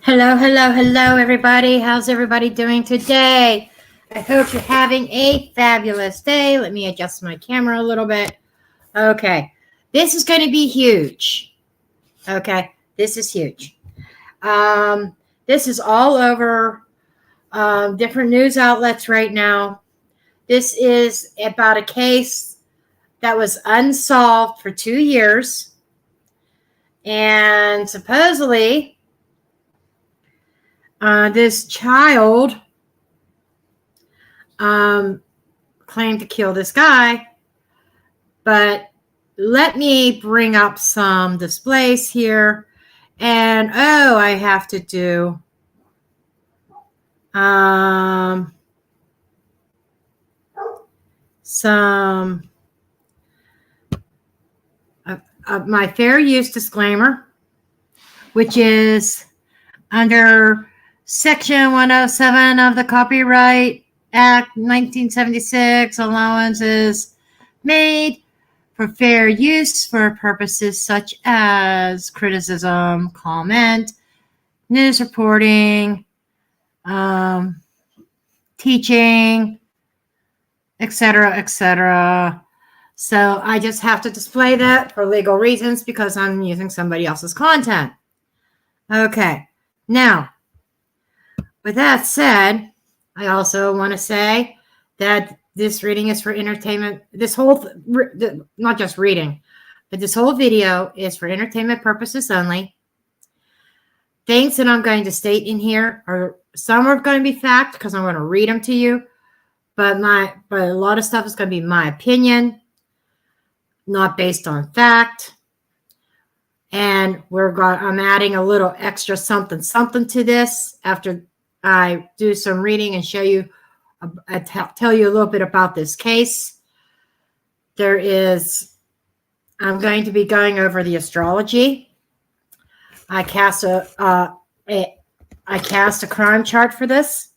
Hello, hello, hello, everybody. How's everybody doing today? I hope you're having a fabulous day. Let me adjust my camera a little bit. Okay, this is going to be huge. Okay, this is huge. This is all over different news outlets right now. This is about a case that was unsolved for 2 years. And supposedly, this child claimed to kill this guy, but let me bring up some displays here. And I have to do some my fair use disclaimer, which is under Section 107 of the Copyright Act 1976. Allowances made for fair use for purposes such as criticism, comment, news reporting, teaching, etc., etc. So I just have to display that for legal reasons because I'm using somebody else's content. Okay. Now, with that said, I also want to say that this reading is for entertainment. This whole, not just reading, but this whole video is for entertainment purposes only. Things that I'm going to state in here are, some are going to be fact because I'm going to read them to you, but a lot of stuff is going to be my opinion, not based on fact. And I'm adding a little extra something to this after I do some reading and show you, tell you a little bit about this case. I'm going to be going over the astrology. I cast a crime chart for this.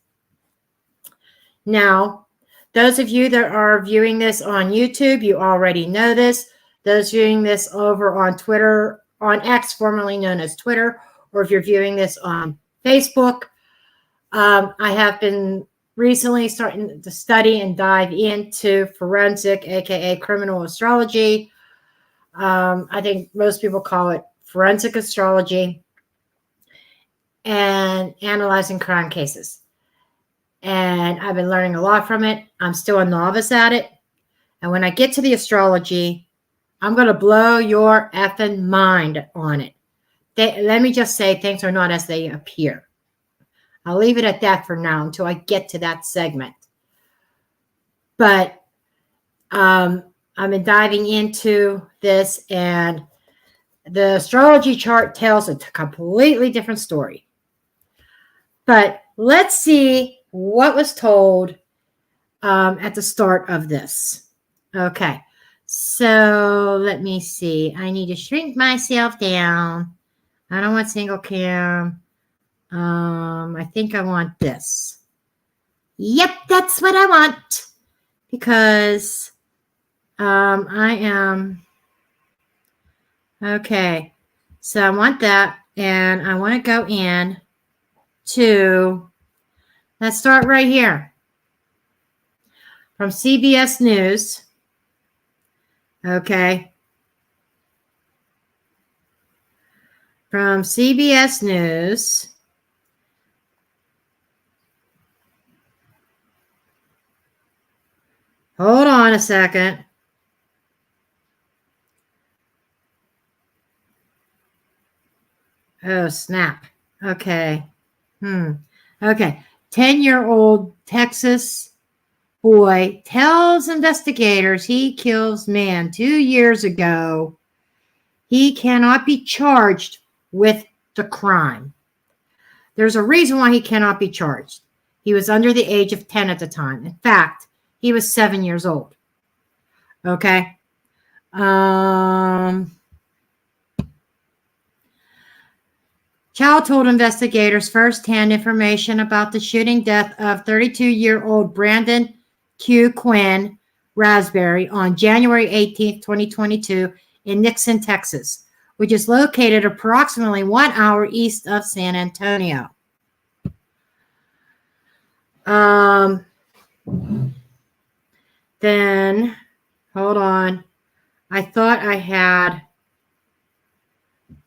Now, those of you that are viewing this on YouTube, you already know this. Those viewing this over on Twitter, on X, formerly known as Twitter, or if you're viewing this on Facebook, I have been recently starting to study and dive into forensic, aka criminal astrology. I think most people call it forensic astrology, and analyzing crime cases. And I've been learning a lot from it. I'm still a novice at it. And when I get to the astrology, I'm going to blow your effing mind on it. Let me just say, things are not as they appear. I'll leave it at that for now until I get to that segment. But I've been diving into this, and the astrology chart tells a completely different story. But let's see what was told at the start of this. Okay, so let me see. I need to shrink myself down. I don't want single cam. I think I want this. Yep, that's what I want. Because I am... Okay, so I want that. And I want to go in to... Let's start right here. From CBS News. Okay. From CBS News. Hold on a second. Oh, snap. Okay. Okay. 10-year-old Texas boy tells investigators he kills man 2 years ago. He cannot be charged with the crime. There's a reason why he cannot be charged. He was under the age of 10 at the time. In fact, he was 7 years old. Okay. Child told investigators firsthand information about the shooting death of 32-year-old Brandon Q. Quinn Raspberry on January 18, 2022 in Nixon, Texas, which is located approximately 1 hour east of San Antonio. Then, hold on. I thought I had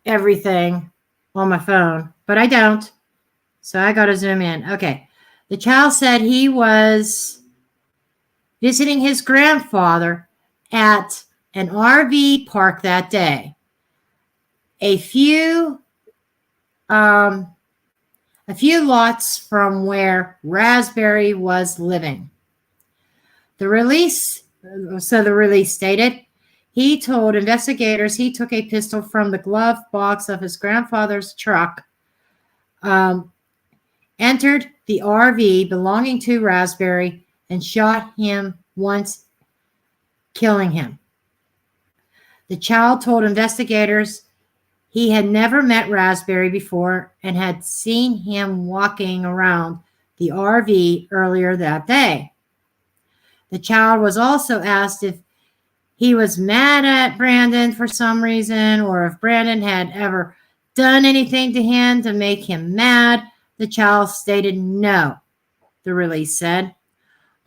everything on my phone, but I don't. So I got to zoom in. Okay. The child said he was visiting his grandfather at an RV park that day. A few lots from where Raspberry was living. The release stated, he told investigators he took a pistol from the glove box of his grandfather's truck, entered the RV belonging to Raspberry, and shot him once, killing him. The child told investigators he had never met Raspberry before and had seen him walking around the RV earlier that day. The child was also asked if he was mad at Brandon for some reason or if Brandon had ever done anything to him to make him mad. The child stated no, the release said.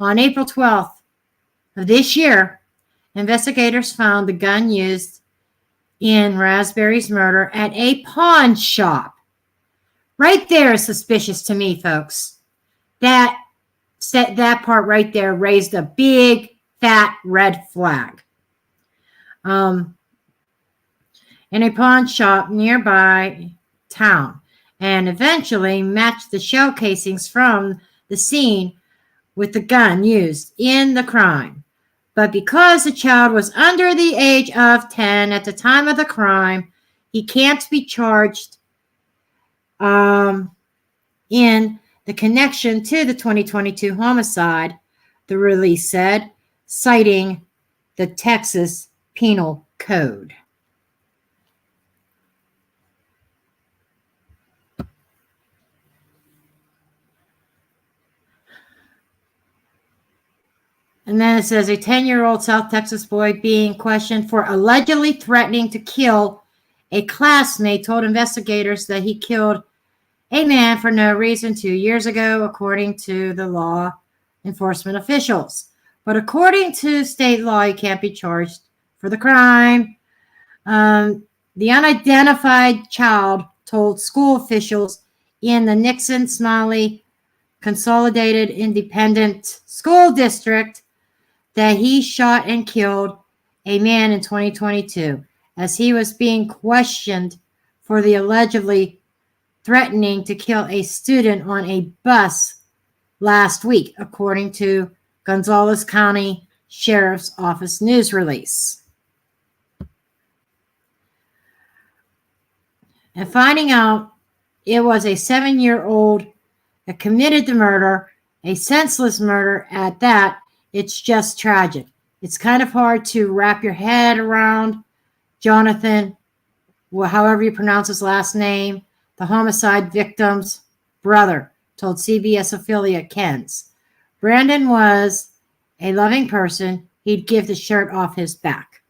On April 12th of this year, investigators found the gun used in Raspberry's murder at a pawn shop. Right there is suspicious to me, folks. That part right there raised a big, fat red flag. In a pawn shop nearby town, and eventually matched the shell casings from the scene with the gun used in the crime. But because the child was under the age of 10 at the time of the crime, he can't be charged in the connection to the 2022 homicide, the release said, citing the Texas Penal Code. And then it says a 10-year-old South Texas boy being questioned for allegedly threatening to kill a classmate told investigators that he killed a man for no reason 2 years ago, according to the law enforcement officials. But according to state law, he can't be charged for the crime. The unidentified child told school officials in the Nixon-Smiley Consolidated Independent School District that he shot and killed a man in 2022 as he was being questioned for the allegedly threatening to kill a student on a bus last week, according to Gonzales County Sheriff's Office news release. And finding out it was a 7-year-old that committed the murder, a senseless murder at that, it's just tragic. It's kind of hard to wrap your head around. Jonathan, however you pronounce his last name, the homicide victim's brother, told CBS affiliate KENS. Brandon was a loving person. He'd give the shirt off his back.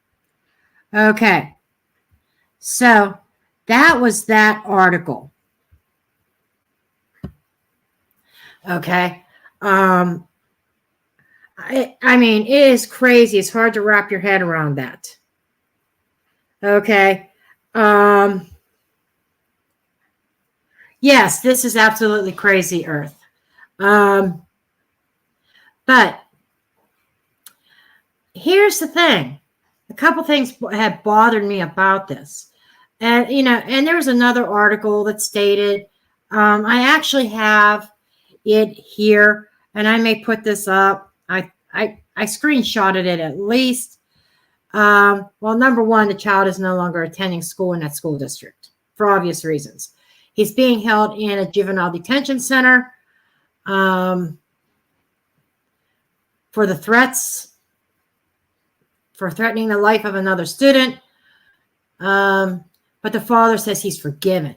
Okay. So that was that article. Okay. I mean, it is crazy. It's hard to wrap your head around that. Okay. Yes, this is absolutely crazy, Earth. But here's the thing. A couple things have bothered me about this. And, and there was another article that stated, I actually have it here, and I may put this up. I screenshotted it at least. Well, number one, the child is no longer attending school in that school district for obvious reasons. He's being held in a juvenile detention center for the threats, for threatening the life of another student. But the father says he's forgiven.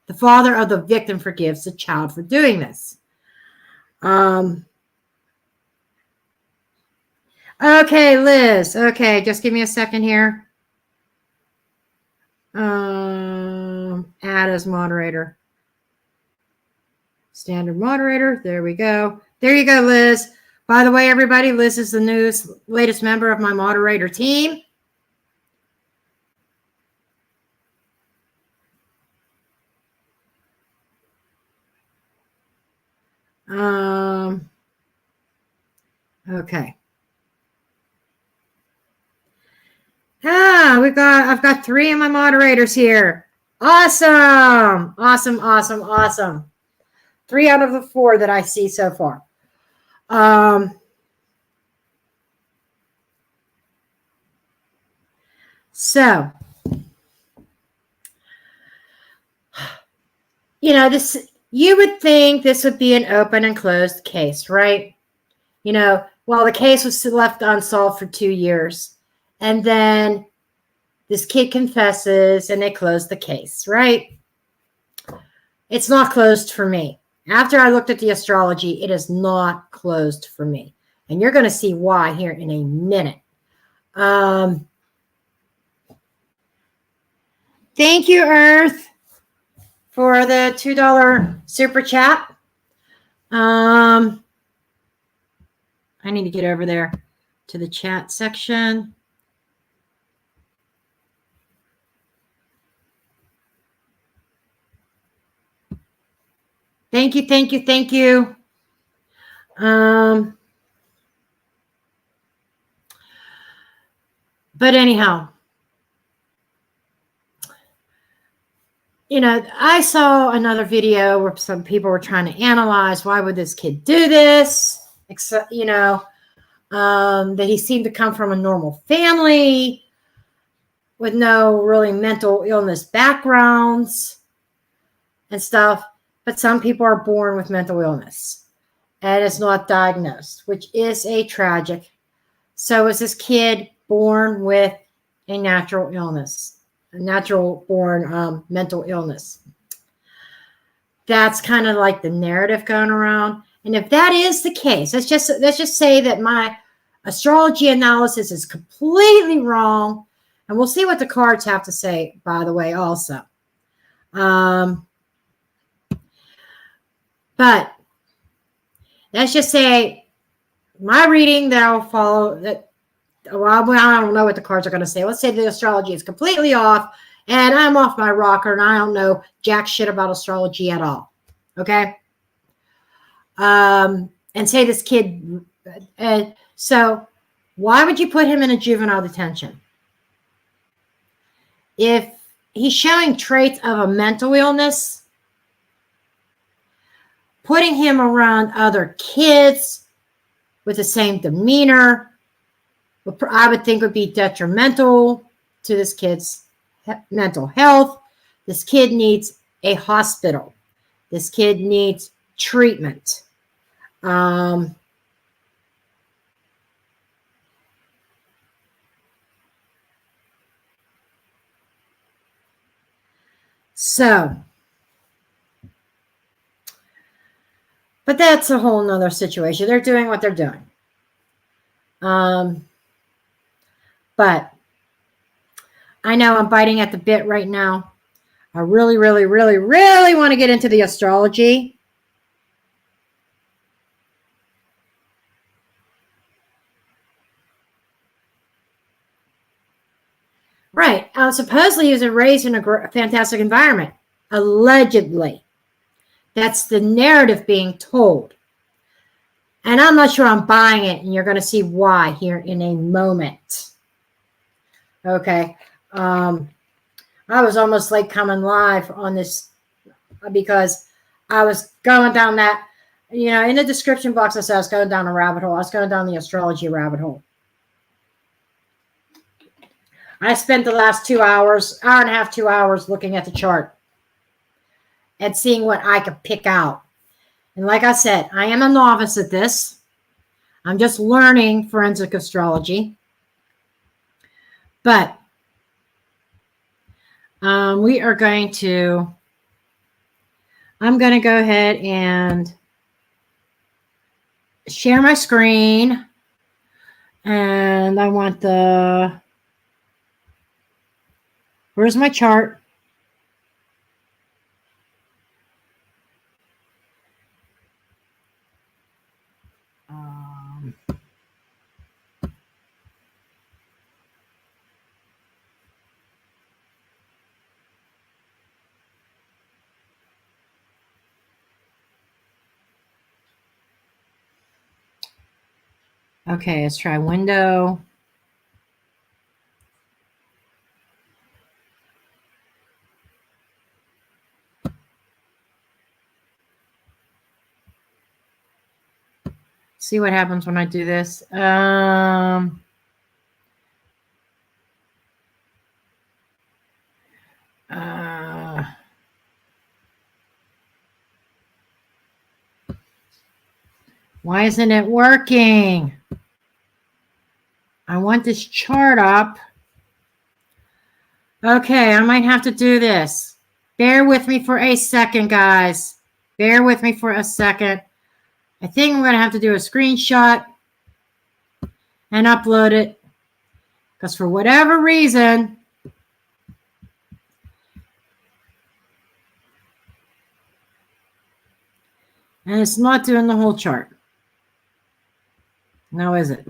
The father of the victim forgives the child for doing this. Okay, Liz. Okay, just give me a second here. Add as moderator. Standard moderator. There we go. There you go, Liz. By the way, everybody, Liz is the latest member of my moderator team. Okay. I've got 3 of my moderators here. Awesome. Awesome, awesome, awesome. 3 out of the 4 that I see so far. So, you know, you would think this would be an open and closed case, right? You know, well, the case was left unsolved for 2 years. And then this kid confesses and they close the case, right? It's not closed for me. After I looked at the astrology, it is not closed for me. And you're going to see why here in a minute. Thank you, Earth, for the $2 super chat. I need to get over there to the chat section. Thank you, thank you, thank you. But anyhow, you know, I saw another video where some people were trying to analyze why would this kid do this, except, you know, that he seemed to come from a normal family with no really mental illness backgrounds and stuff. But some people are born with mental illness and it's not diagnosed, which is a tragic. So is this kid born with a natural illness, a natural born mental illness? That's kind of like the narrative going around. And if that is the case, let's just say that my astrology analysis is completely wrong. And we'll see what the cards have to say, by the way, also. But let's just say my reading that I'll follow, that, well, I don't know what the cards are going to say. Let's say the astrology is completely off and I'm off my rocker and I don't know jack shit about astrology at all. Okay? And say this kid, so why would you put him in a juvenile detention? If he's showing traits of a mental illness, putting him around other kids with the same demeanor, I would think would be detrimental to this kid's mental health. This kid needs a hospital. This kid needs treatment. So, but that's a whole nother situation. They're doing what they're doing. But I know I'm biting at the bit right now. I really, really, really, really want to get into the astrology. Right. Supposedly he was raised in a fantastic environment. Allegedly. That's the narrative being told. And I'm not sure I'm buying it, and you're going to see why here in a moment. Okay. I was almost like coming live on this because I was going down that, you know, in the description box I said I was going down a rabbit hole. I was going down the astrology rabbit hole. I spent the last 2 hours, hour and a half, 2 hours looking at the chart and seeing what I could pick out. And like I said, I am a novice at this. I'm just learning forensic astrology. But we are going to, I'm going to go ahead and share my screen. And I want the Where's my chart? Okay, let's try window. See what happens when I do this. Why isn't it working? I want this chart up. Okay, I might have to do this. Bear with me for a second, guys. Bear with me for a second. I think I'm going to have to do a screenshot and upload it. Because for whatever reason, and it's not doing the whole chart. Now is it?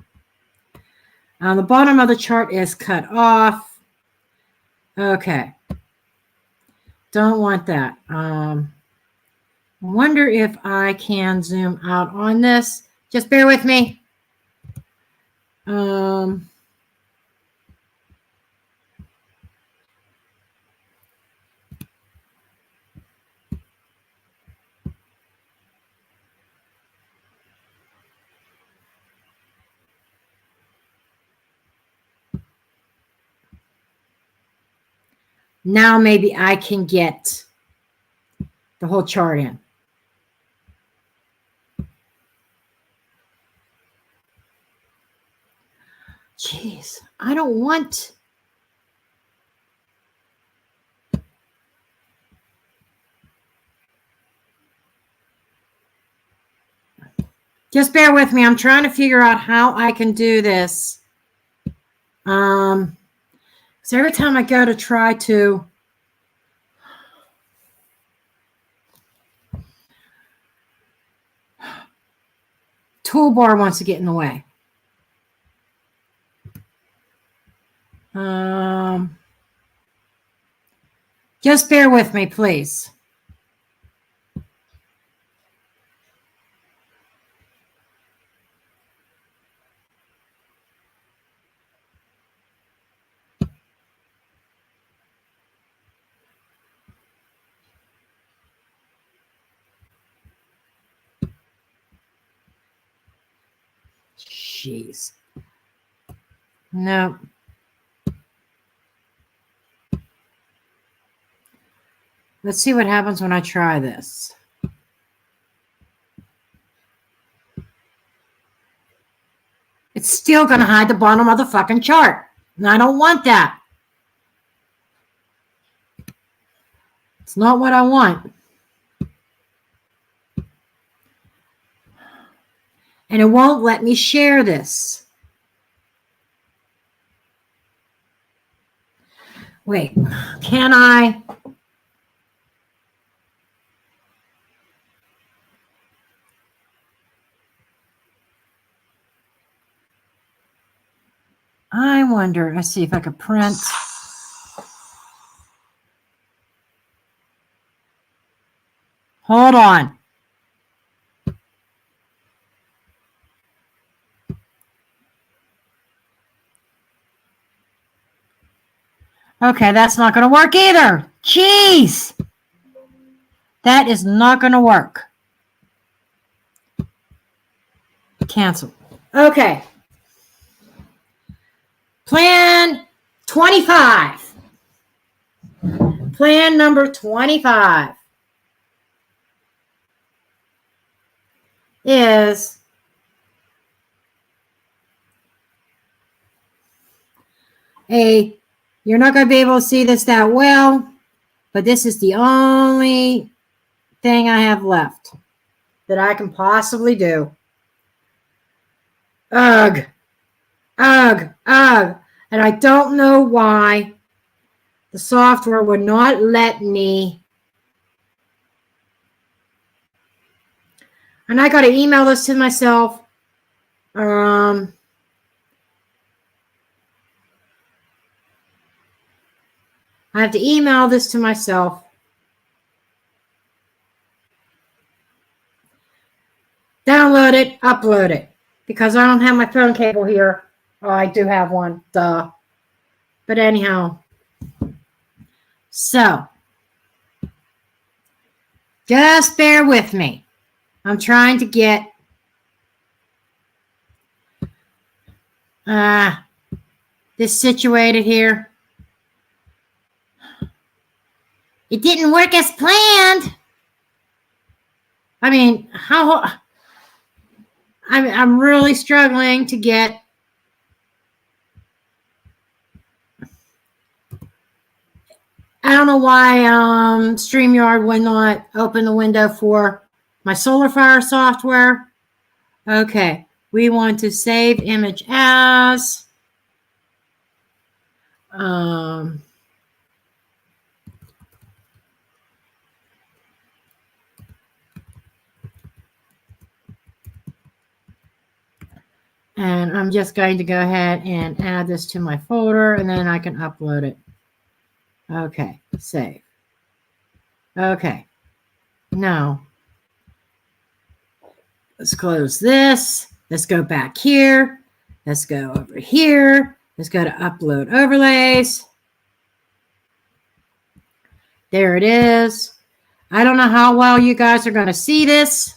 The bottom of the chart is cut off. Okay. Don't want that. Wonder if I can zoom out on this. Just bear with me. Now maybe I can get the whole chart in. Jeez, I don't want. Just bear with me. I'm trying to figure out how I can do this. So every time I go to try to toolbar wants to get in the way. Just bear with me, please. Jeez. No. Let's see what happens when I try this. It's still going to hide the bottom of the fucking chart. And I don't want that. It's not what I want. And it won't let me share this. Wait, can I? I wonder, let's see if I could print. Hold on. Okay, that's not going to work either. Jeez. That is not going to work. Cancel. Okay. Plan 25. Plan number 25 is you're not going to be able to see this that well, but this is the only thing I have left that I can possibly do. Ugh. Ugh. Ugh. And I don't know why The software would not let me. And I got to email this to myself. I have to email this to myself. Download it, upload it. Because I don't have my phone cable here. Oh, I do have one. Duh. But anyhow. So. Just bear with me. I'm trying to get this situated here. It didn't work as planned. I mean, I'm really struggling to get I don't know why StreamYard would not open the window for my SolarFire software. Okay, we want to save image as and I'm just going to go ahead and add this to my folder, and then I can upload it. Okay, save. Okay, now let's close this. Let's go back here. Let's go over here. Let's go to upload overlays. There it is. I don't know how well you guys are going to see this.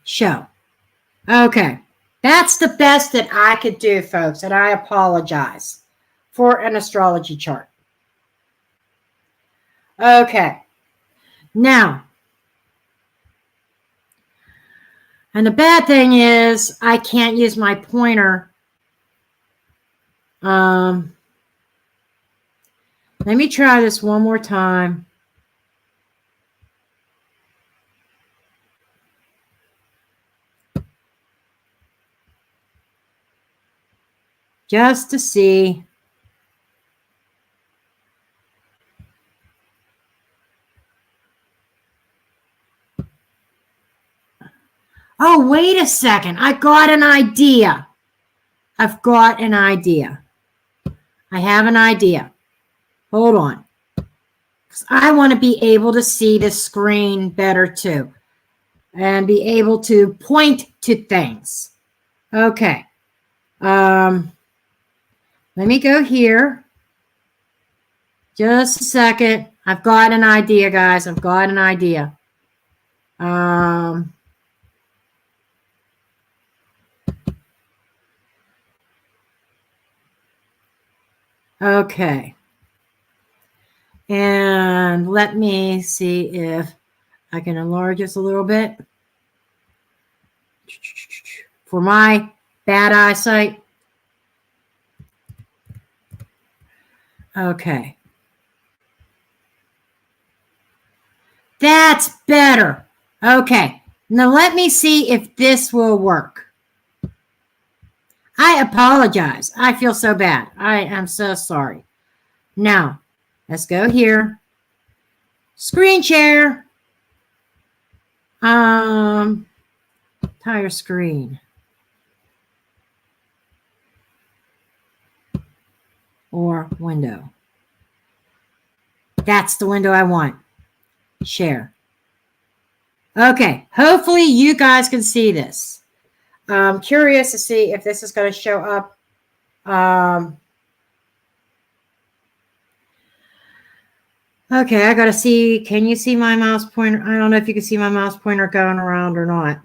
Show. Okay. That's the best that I could do, folks, and I apologize for an astrology chart. Okay. Now, and the bad thing is I can't use my pointer. Let me try this one more time. Just to see. Oh, wait a second. I got an idea. I've got an idea. I have an idea. Hold on. Because I want to be able to see the screen better too. And be able to point to things. Okay. Let me go here. Just a second. I've got an idea, guys. I've got an idea. Okay. And let me see if I can enlarge this a little bit. For my bad eyesight. Okay. That's better. Okay. Now let me see if this will work. I apologize. I feel so bad. I am so sorry. Now, let's go here. Screen share. Entire screen. Or window. That's the window I want. Share. Okay. Hopefully you guys can see this. I'm curious to see if this is going to show up. Okay, I got to see. Can you see my mouse pointer? I don't know if you can see my mouse pointer going around or not.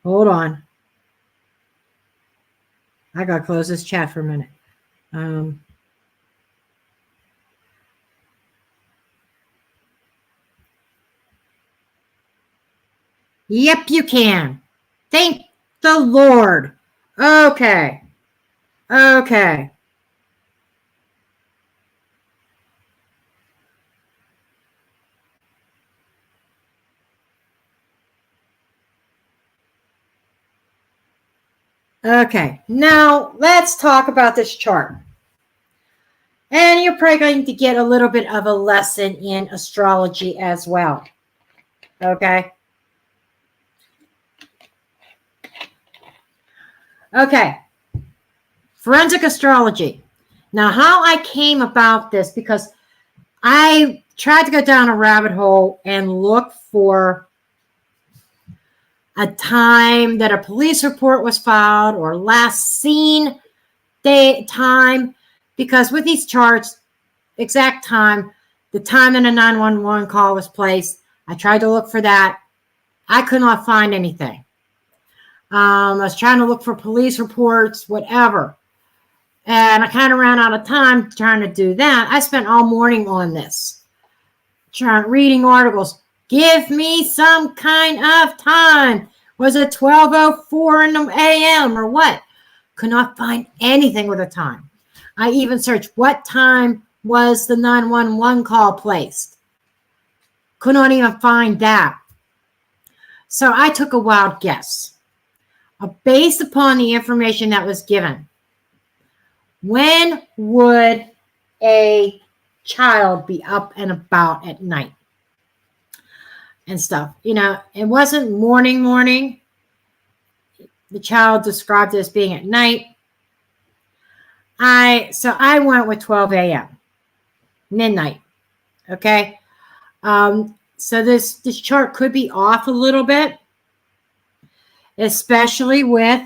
Hold on. I got to close this chat for a minute. Yep, you can. Thank the Lord. Okay. Okay. Okay, now let's talk about this chart. And you're probably going to get a little bit of a lesson in astrology as well. Okay. Okay. Forensic astrology. Now, how I came about this, because I tried to go down a rabbit hole and look for a time that a police report was filed or last seen day time, because with these charts, exact time, the time that a 911 call was placed, I tried to look for that. I could not find anything. I was trying to look for police reports, whatever. And I kind of ran out of time trying to do that. I spent all morning on this, reading articles. Give me some kind of time. Was it 12:04 in the a.m. or what? Could not find anything with a time. I even searched what time was the 911 call placed. Could not even find that. So I took a wild guess. Based upon the information that was given, when would a child be up and about at night and stuff? You know, it wasn't morning. The child described it as being at night. So I went with 12 a.m. midnight. Okay. So this chart could be off a little bit, especially with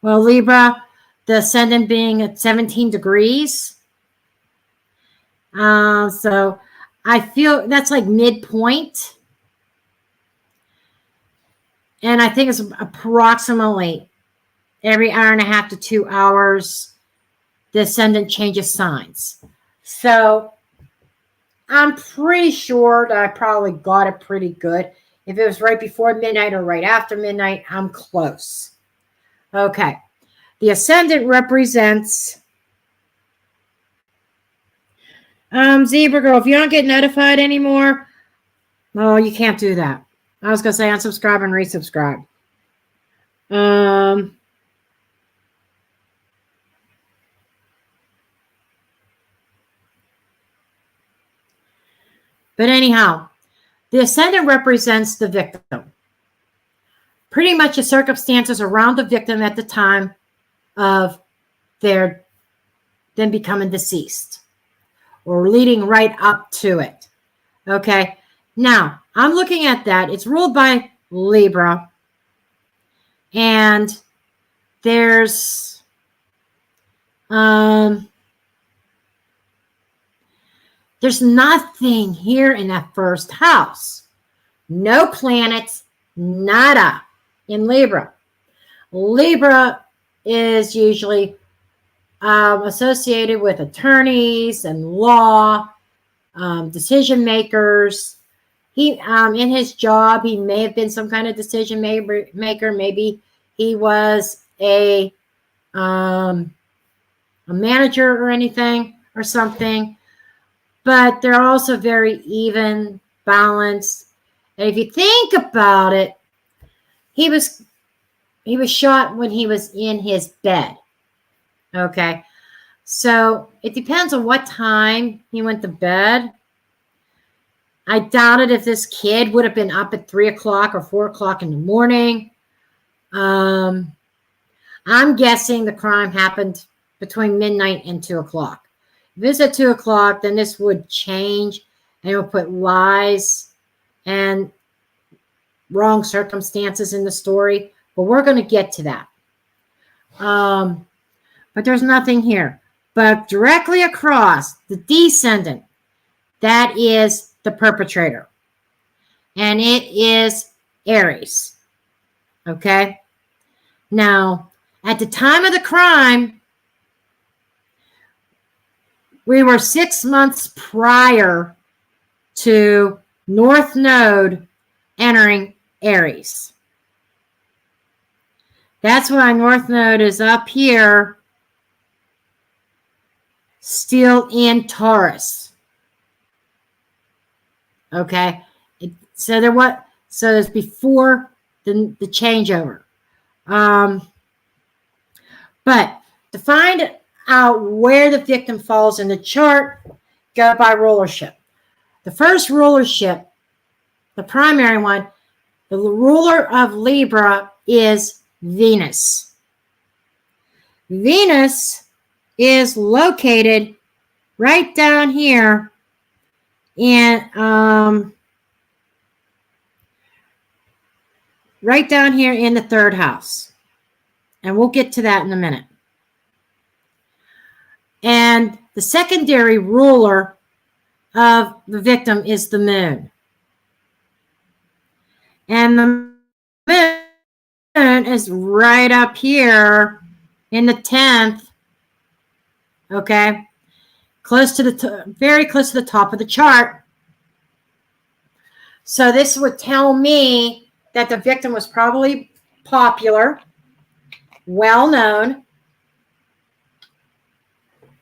Libra, the ascendant being at 17 degrees. So I feel that's like midpoint. And I think it's approximately every hour and a half to 2 hours, the ascendant changes signs. So I'm pretty sure that I probably got it pretty good. If it was right before midnight or right after midnight, I'm close. Okay. The ascendant represents Zebra girl. If you don't get notified anymore, well, you can't do that. I was going to say unsubscribe and resubscribe. But anyhow, the ascendant represents the victim. Pretty much the circumstances around the victim at the time of their then becoming deceased or leading right up to it. Okay. Now, I'm looking at that. It's ruled by Libra. And there's nothing here in that first house. No planets, nada in Libra. Libra is usually associated with attorneys and law, decision makers. He, in his job, he may have been some kind of decision maker. Maybe he was a manager or anything or something. But they're also very even, balanced. And if you think about it, he was shot when he was in his bed. Okay. So it depends on what time he went to bed. I doubt it if this kid would have been up at 3 o'clock or 4 o'clock in the morning. I'm guessing the crime happened between midnight and 2 o'clock. If it's at 2 o'clock, then this would change and it will put lies and wrong circumstances in the story. But we're going to get to that. But there's nothing here. But directly across the descendant, that is the perpetrator. And it is Aries. Okay? Now, at the time of the crime, we were 6 months prior to North Node entering Aries. That's why North Node is up here, still in Taurus. Okay, so it's before the changeover. But to find out where the victim falls in the chart, go by rulership. The first rulership, the primary one, the ruler of Libra is Venus. Venus is located right down here in the third house. And we'll get to that in a minute. And the secondary ruler of the victim is the moon. And the moon is right up here in the 10th. Okay. Very close to the top of the chart. So this would tell me that the victim was probably popular, well known.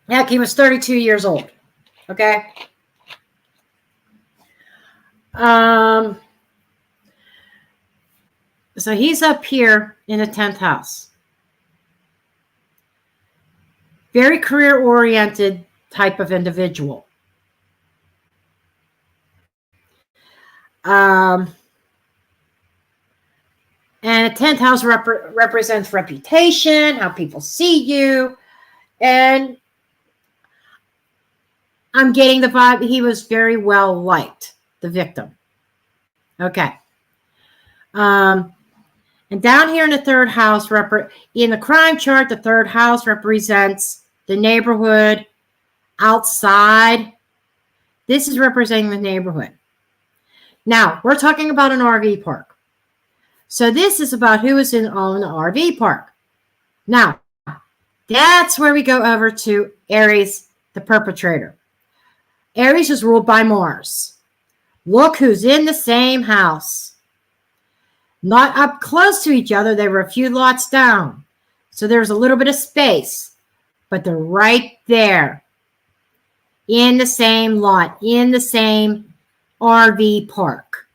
Heck, he was 32 years old. Okay. So he's up here in the 10th house. Very career-oriented type of individual. And the 10th house represents reputation, how people see you. And I'm getting the vibe he was very well liked, the victim. Okay. And down here in the third house, in the crime chart, the third house represents the neighborhood outside. This is representing the neighborhood. Now, we're talking about an RV park. So this is about who is on the RV park. Now, that's where we go over to Aries, the perpetrator. Aries is ruled by Mars. Look who's in the same house. Not up close to each other. They were a few lots down. So there's a little bit of space. But they're right there. In the same lot. In the same RV park.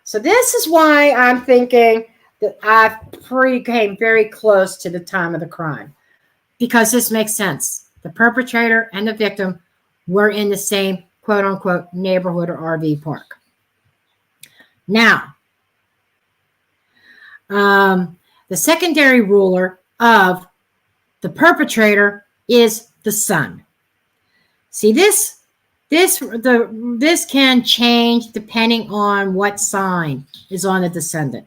So this is why I'm thinking that I came very close to the time of the crime. Because this makes sense. The perpetrator and the victim were in the same quote-unquote neighborhood or RV park. Now, the secondary ruler of the perpetrator is the sun. See, this can change depending on what sign is on the descendant.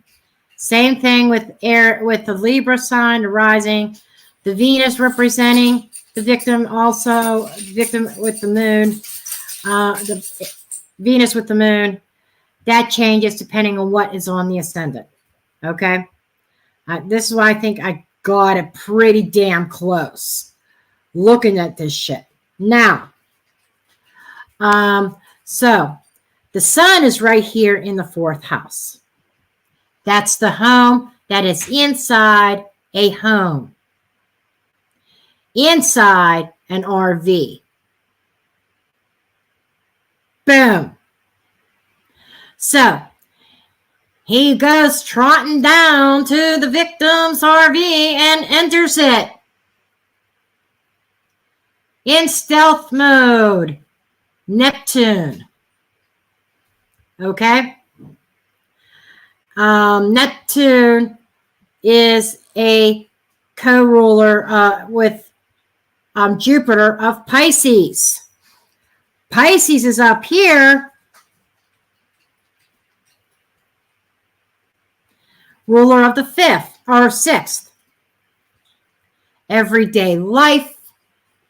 Same thing with the Libra sign, the rising, the Venus representing the victim, also victim with the moon, the Venus with the moon. That changes depending on what is on the ascendant. Okay, this is why I think I got it pretty damn close looking at this shit. Now, so the sun is right here in the fourth house. That's the home that is inside a home. Inside an RV. Boom. So, he goes trotting down to the victim's RV and enters it. In stealth mode. Neptune. Okay? Neptune is a co-ruler with Jupiter of Pisces. Pisces is up here. Ruler of the fifth or sixth. Everyday life,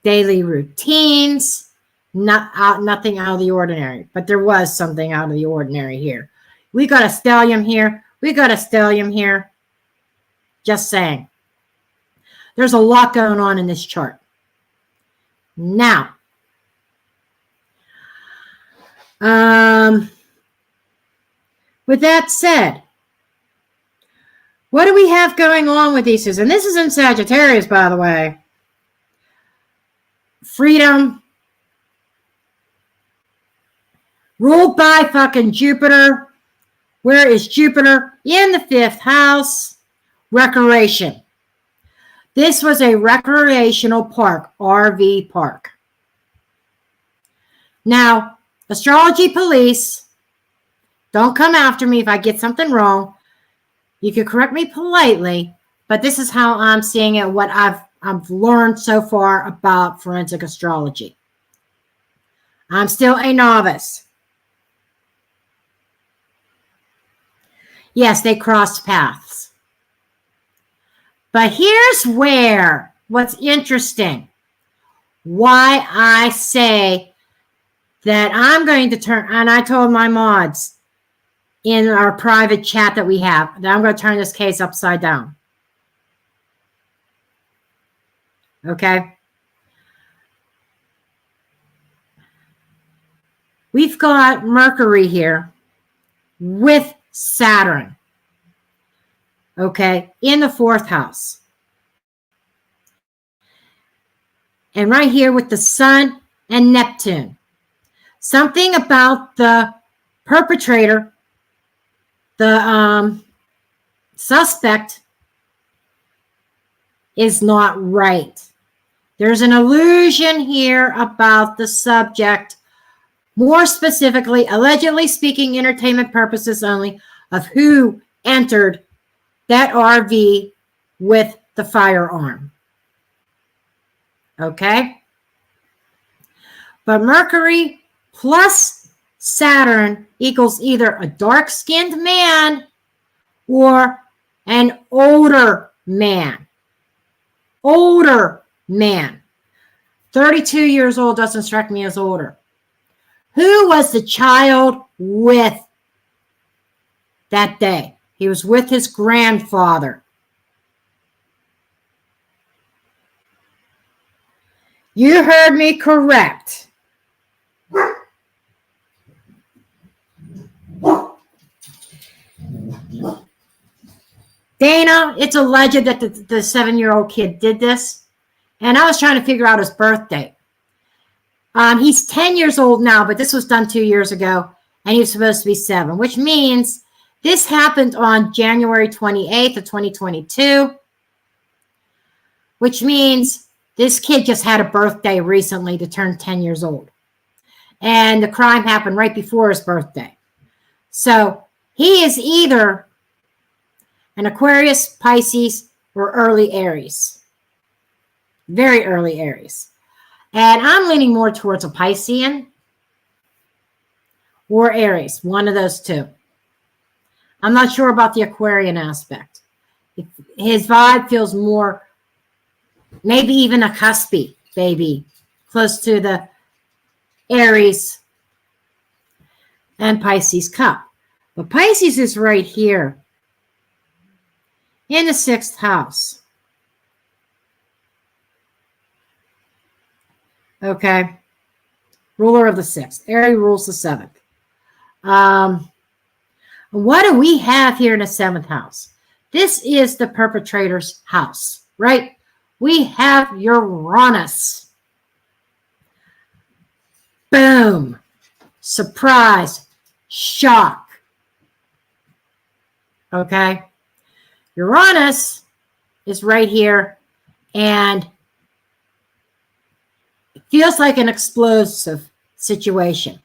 daily routines, nothing out of the ordinary. But there was something out of the ordinary here. We got a stellium here. We got a stellium here. Just saying. There's a lot going on in this chart. Now, with that said, what do we have going on with these? And this is in Sagittarius, by the way. Freedom. Ruled by fucking Jupiter. Where is Jupiter? In the fifth house. recreation. This was a recreational park, RV park. Now, astrology police, don't come after me if I get something wrong. You can correct me politely, but this is how I'm seeing it, what I've learned so far about forensic astrology. I'm still a novice. Yes, they crossed paths. But here's what's interesting. Why I say that I'm going to turn, and I told my mods in our private chat that we have, that I'm going to turn this case upside down. Okay? We've got Mercury here with Saturn. Okay? In the 4th house. And right here with the Sun and Neptune. Something about the perpetrator, the suspect, is not right. There's an illusion here about the subject, more specifically, allegedly speaking, entertainment purposes only, of who entered that RV with the firearm. Okay? But Mercury plus Saturn equals either a dark-skinned man or an older man. Older man. 32 years old doesn't strike me as older. Who was the child with that day? He was with his grandfather. You heard me correct. Dana, it's alleged that the 7-year-old kid did this. And I was trying to figure out his birthday. He's 10 years old now, but this was done 2 years ago. And he was supposed to be 7, which means this happened on January 28th of 2022. Which means this kid just had a birthday recently to turn 10 years old. And the crime happened right before his birthday. So he is either an Aquarius, Pisces, or early Aries. Very early Aries. And I'm leaning more towards a Piscean or Aries, one of those two. I'm not sure about the Aquarian aspect. His vibe feels more, maybe even a cuspy, baby, close to the Aries and Pisces cup. But Pisces is right here in the 6th house. Okay. Ruler of the 6th. Aries rules the 7th. What do we have here in the 7th house? This is the perpetrator's house, right? We have Uranus. Boom. Surprise. Shock. Okay. Uranus is right here, and it feels like an explosive situation.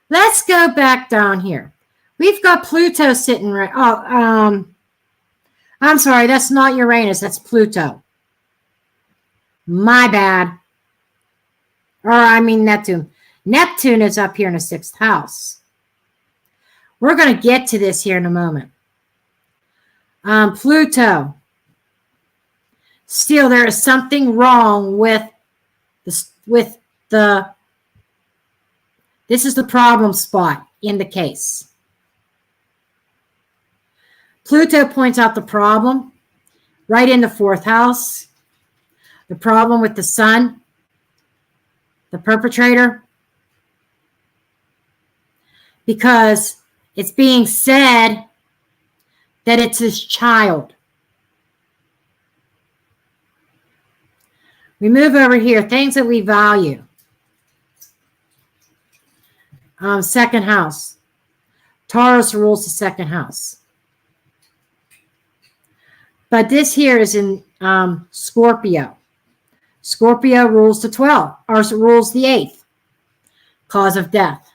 Let's go back down here. We've got Pluto sitting right. I'm sorry, that's not Uranus, that's Pluto. My bad. Or I mean Neptune. Neptune is up here in the 6th house. We're going to get to this here in a moment. Pluto. Still, there is something wrong with the this is the problem spot in the case. Pluto points out the problem right in the 4th house. The problem with the Sun, the perpetrator, because it's being said that it's his child. We move over here, things that we value. 2nd house. Taurus rules the 2nd house. But this here is in Scorpio. Scorpio rules the 12th, or rules the 8th, cause of death.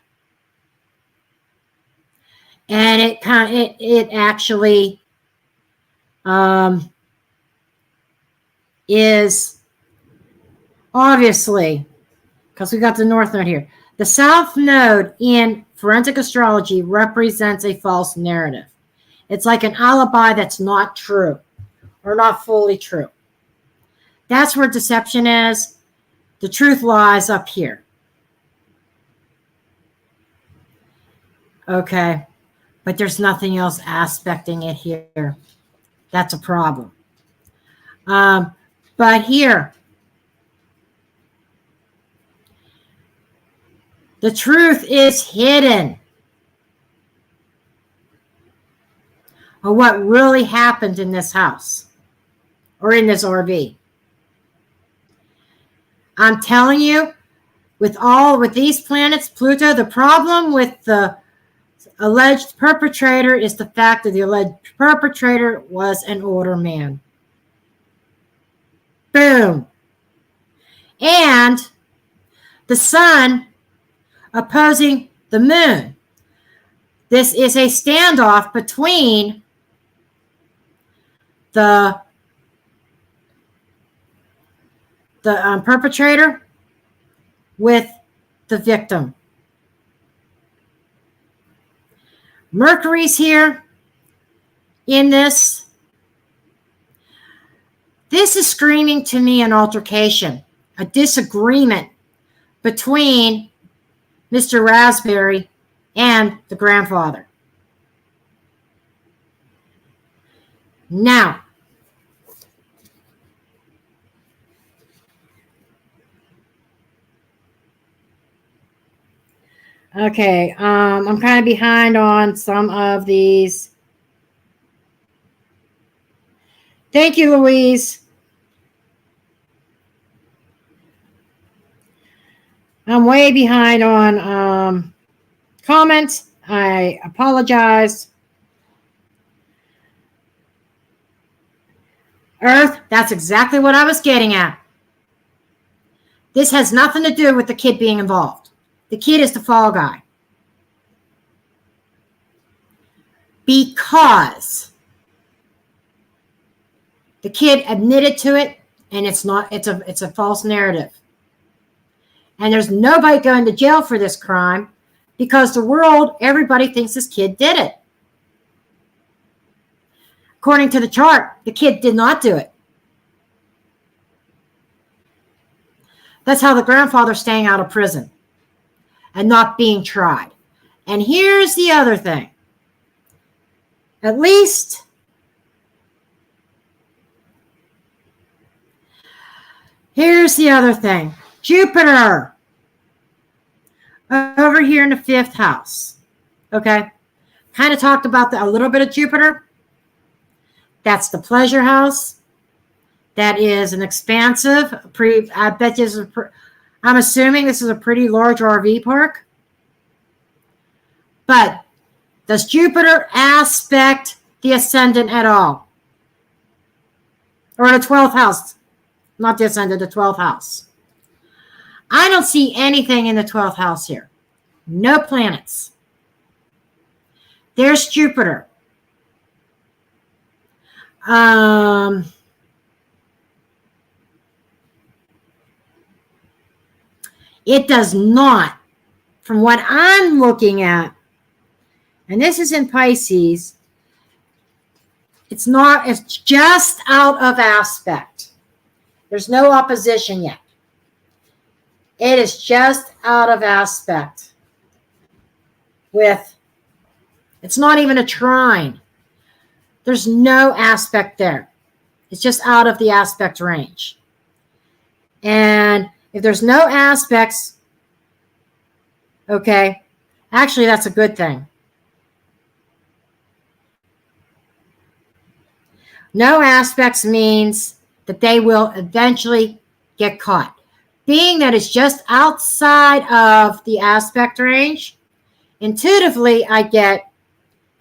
And it actually is obviously, because we got the north node here. The south node in forensic astrology represents a false narrative. It's like an alibi that's not true or not fully true. That's where deception is. The truth lies up here. Okay. But there's nothing else aspecting it here. That's a problem. But here, the truth is hidden. Or what really happened in this house or in this RV. I'm telling you, with these planets, Pluto, the problem with the alleged perpetrator is the fact that the alleged perpetrator was an older man. Boom. And the sun opposing the moon. This is a standoff between the perpetrator with the victim. Mercury's here in this. This is screaming to me an altercation, a disagreement between Mr. Raspberry and the grandfather. Now, okay, I'm kind of behind on some of these. Thank you, Louise. I'm way behind on comments. I apologize. Earth, that's exactly what I was getting at. This has nothing to do with the kid being involved. The kid is the fall guy. Because the kid admitted to it, and it's a false narrative. And there's nobody going to jail for this crime because the world, everybody thinks this kid did it. According to the chart, the kid did not do it. That's how the grandfather's staying out of prison and not being tried. And here's the other thing. At least here's the other thing. Jupiter over here in the 5th house. Okay. Kind of talked about a little bit of Jupiter. That's the pleasure house. That is an expansive, I bet this is, I'm assuming this is a pretty large RV park. But does Jupiter aspect the ascendant at all? Or the 12th house? Not the ascendant, the 12th house. I don't see anything in the 12th house here. No planets. There's Jupiter. It does not, from what I'm looking at, and this is in Pisces, it's just out of aspect. There's no opposition yet. It is just out of aspect it's not even a trine. There's no aspect there. It's just out of the aspect range. And if there's no aspects, okay, actually that's a good thing. No aspects means that they will eventually get caught. Being that it's just outside of the aspect range, intuitively I get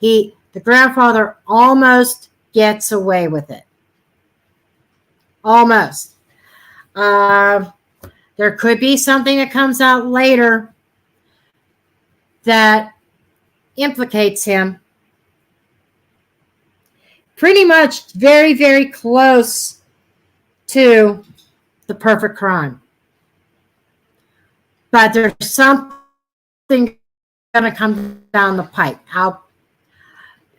the grandfather almost gets away with it. Almost. There could be something that comes out later that implicates him. Pretty much very, very close to the perfect crime. But there's something going to come down the pipe.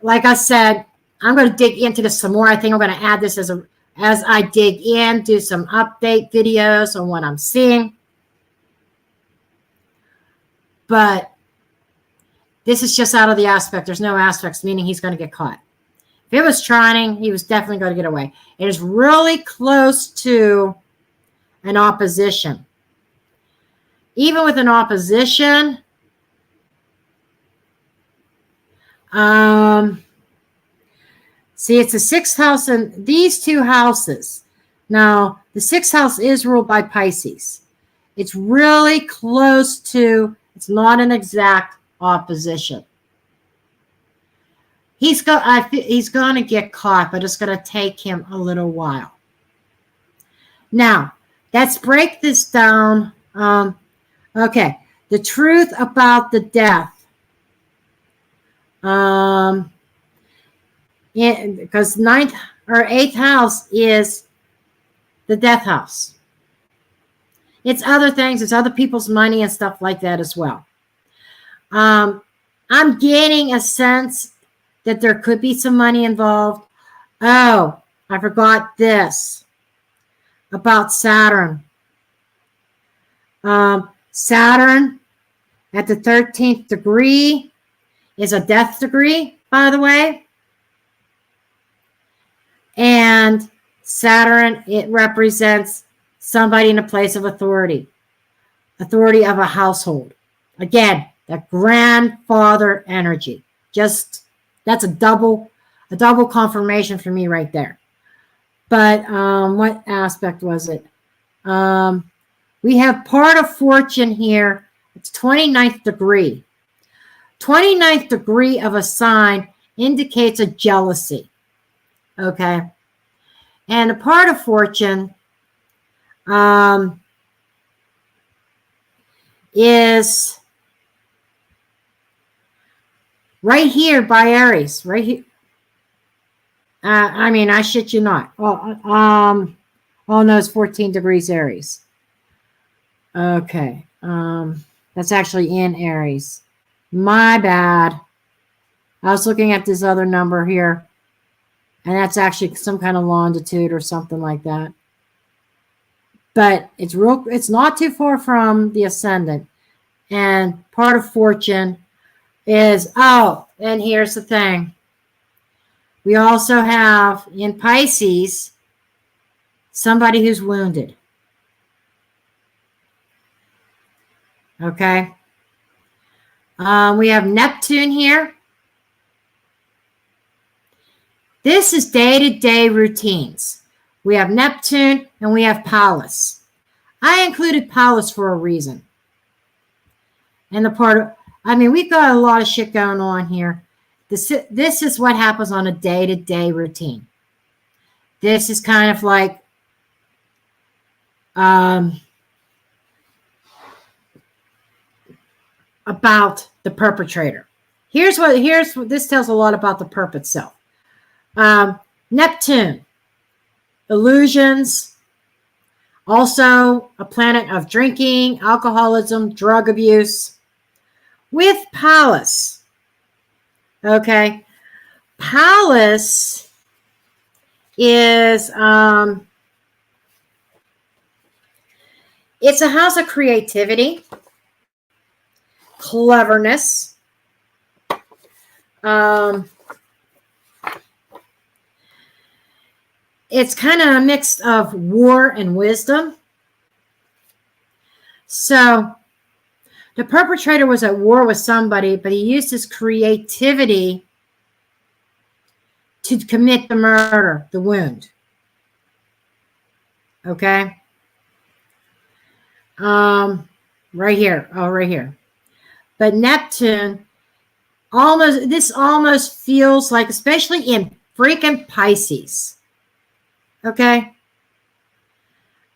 Like I said, I'm going to dig into this some more. I think I'm going to add this as I dig in, do some update videos on what I'm seeing. But this is just out of the aspect. There's no aspects, meaning he's going to get caught. If it was trying, he was definitely going to get away. It is really close to an opposition. Even with an opposition, see, it's the 6th house and these two houses. Now, the 6th house is ruled by Pisces. It's really close to, it's not an exact opposition. He's going to get caught, but it's going to take him a little while. Now, let's break this down. Okay, the truth about the death. Because 9th or 8th house is the death house. It's other things. It's other people's money and stuff like that as well. I'm getting a sense that there could be some money involved. Oh, I forgot this about Saturn. Saturn at the 13th degree is a death degree, by the way. And Saturn, it represents somebody in a place of authority. Authority of a household. Again, the grandfather energy. Just, that's a double confirmation for me right there. But what aspect was it? We have part of fortune here. It's 29th degree. 29th degree of a sign indicates a jealousy. Okay. And a part of fortune is right here by Aries. Right here. I mean, I shit you not. Oh no, it's 14 degrees Aries. Okay. That's actually in Aries. My bad. I was looking at this other number here, and that's actually some kind of longitude or something like that. But it's not too far from the ascendant. And part of fortune is, oh, and here's the thing. We also have in Pisces somebody who's wounded. Okay. We have Neptune here. This is day-to-day routines. We have Neptune and we have Pallas. I included Pallas for a reason. And the part of, I mean, we've got a lot of shit going on here. This is what happens on a day-to-day routine. This is kind of like about the perpetrator. Here's what this tells a lot about the perp itself. Neptune, illusions, also a planet of drinking, alcoholism, drug abuse. With Pallas, okay, Pallas is it's a house of creativity, cleverness, it's kind of a mix of war and wisdom. So the perpetrator was at war with somebody, but he used his creativity to commit the murder, the wound. Okay. Right here. Oh, right here. But Neptune, this almost feels like, especially in freaking Pisces. Okay.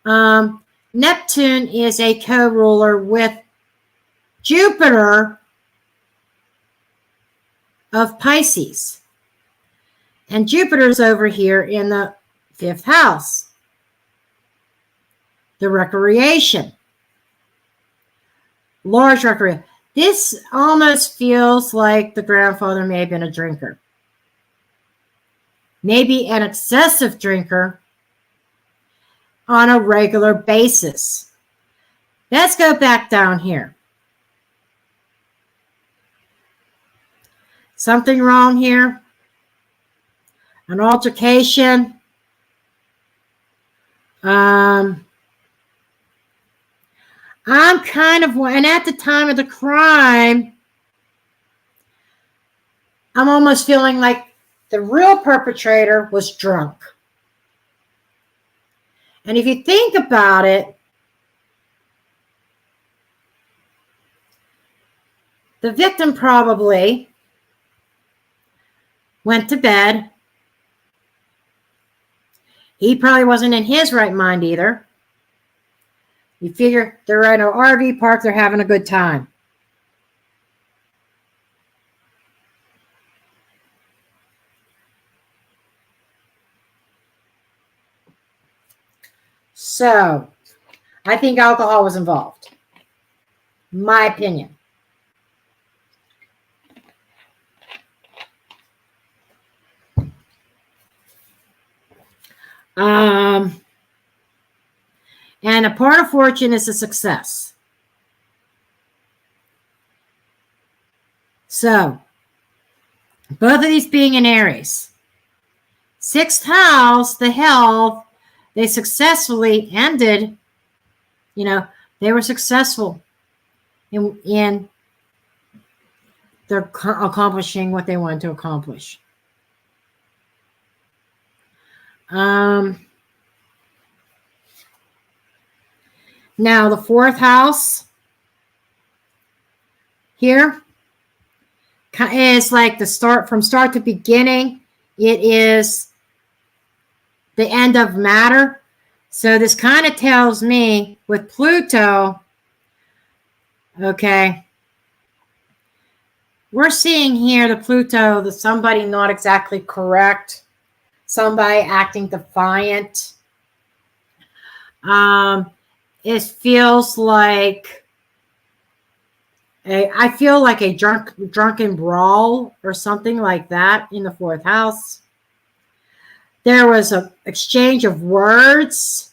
Neptune is a co-ruler with Jupiter of Pisces. And Jupiter's over here in the 5th house, the recreation, large recreation. This almost feels like the grandfather may have been a drinker. Maybe an excessive drinker on a regular basis. Let's go back down here. Something wrong here? An altercation? I'm kind of, and at the time of the crime, I'm almost feeling like the real perpetrator was drunk. And if you think about it, the victim probably went to bed. He probably wasn't in his right mind either. You figure they're at an RV park, they're having a good time. So, I think alcohol was involved. My opinion. And a part of fortune is a success. So, both of these being in Aries. 6th house, the health, they successfully ended, they were successful in their accomplishing what they wanted to accomplish. Now the 4th house here is like the start, from start to beginning. It is the end of matter. So this kind of tells me with Pluto, okay, we're seeing here the Pluto, the somebody not exactly correct, somebody acting defiant. It feels like I feel like a drunken brawl or something like that in the 4th house. There was an exchange of words,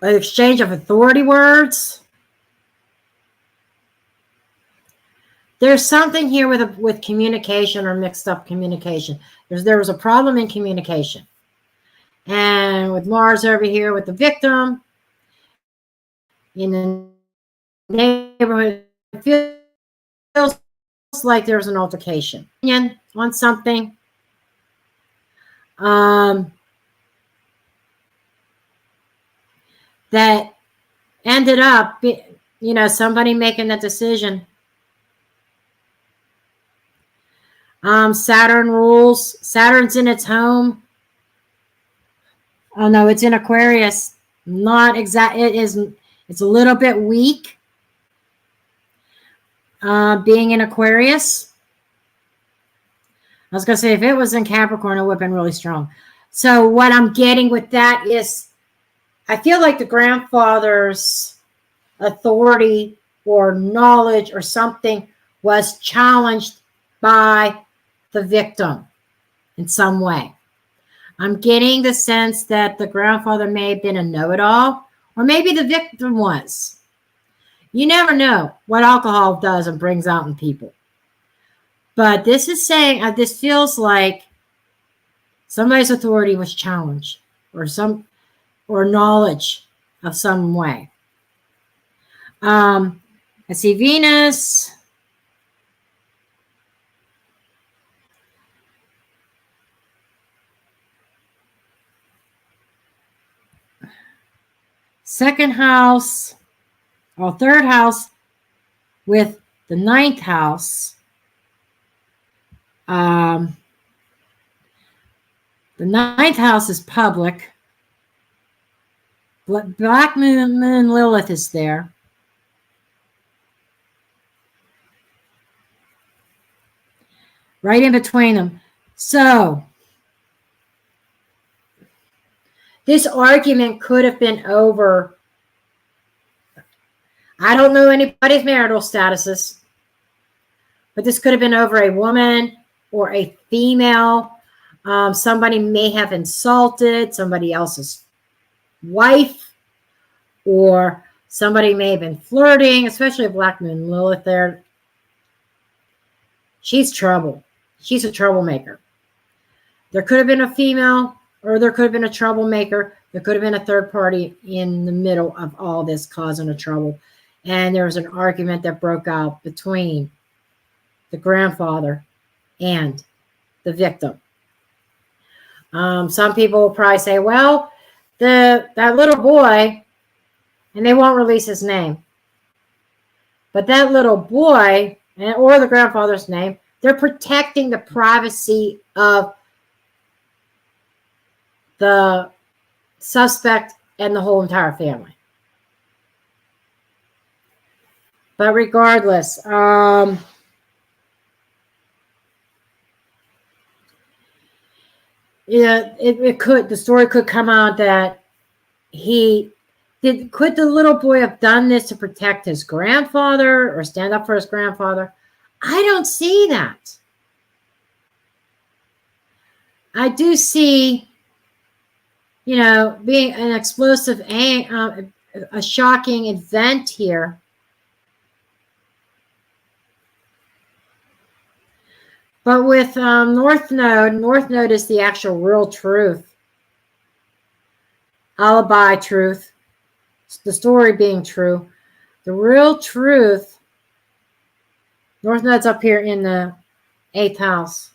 an exchange of authority words. There's something here with communication or mixed up communication. There was a problem in communication. And with Mars over here with the victim in the neighborhood, it feels like there's an altercation on something. That ended up, somebody making that decision. Saturn rules. Saturn's in its home. Oh no, it's in Aquarius. Not exact. It's a little bit weak. Being in Aquarius. I was gonna say if it was in Capricorn, it would have been really strong. So what I'm getting with that is, I feel like the grandfather's authority or knowledge or something was challenged by the victim in some way. I'm getting the sense that the grandfather may have been a know-it-all, or maybe the victim was. You never know what alcohol does and brings out in people. But this is saying, this feels like somebody's authority was challenged, or knowledge of some way. I see Venus. Second house or 3rd house with the 9th house. The ninth house is public. Black Moon Lilith is there. Right in between them. So this argument could have been over. I don't know anybody's marital statuses, but this could have been over a woman or a female. Somebody may have insulted somebody else's wife, or somebody may have been flirting, especially a Black Moon Lilith there. She's trouble. She's a troublemaker. There could have been a female, or there could have been a troublemaker. There could have been a third party in the middle of all this causing a trouble. And there was an argument that broke out between the grandfather and the victim. Some people will probably say, well, that little boy, and they won't release his name, but that little boy, or the grandfather's name, they're protecting the privacy of the suspect and the whole entire family. But regardless, the story could come out that could the little boy have done this to protect his grandfather or stand up for his grandfather? I don't see that. I do see, being an explosive, a shocking event here. But with North Node is the actual real truth. Alibi truth. The story being true. The real truth. North Node's up here in the 8th house.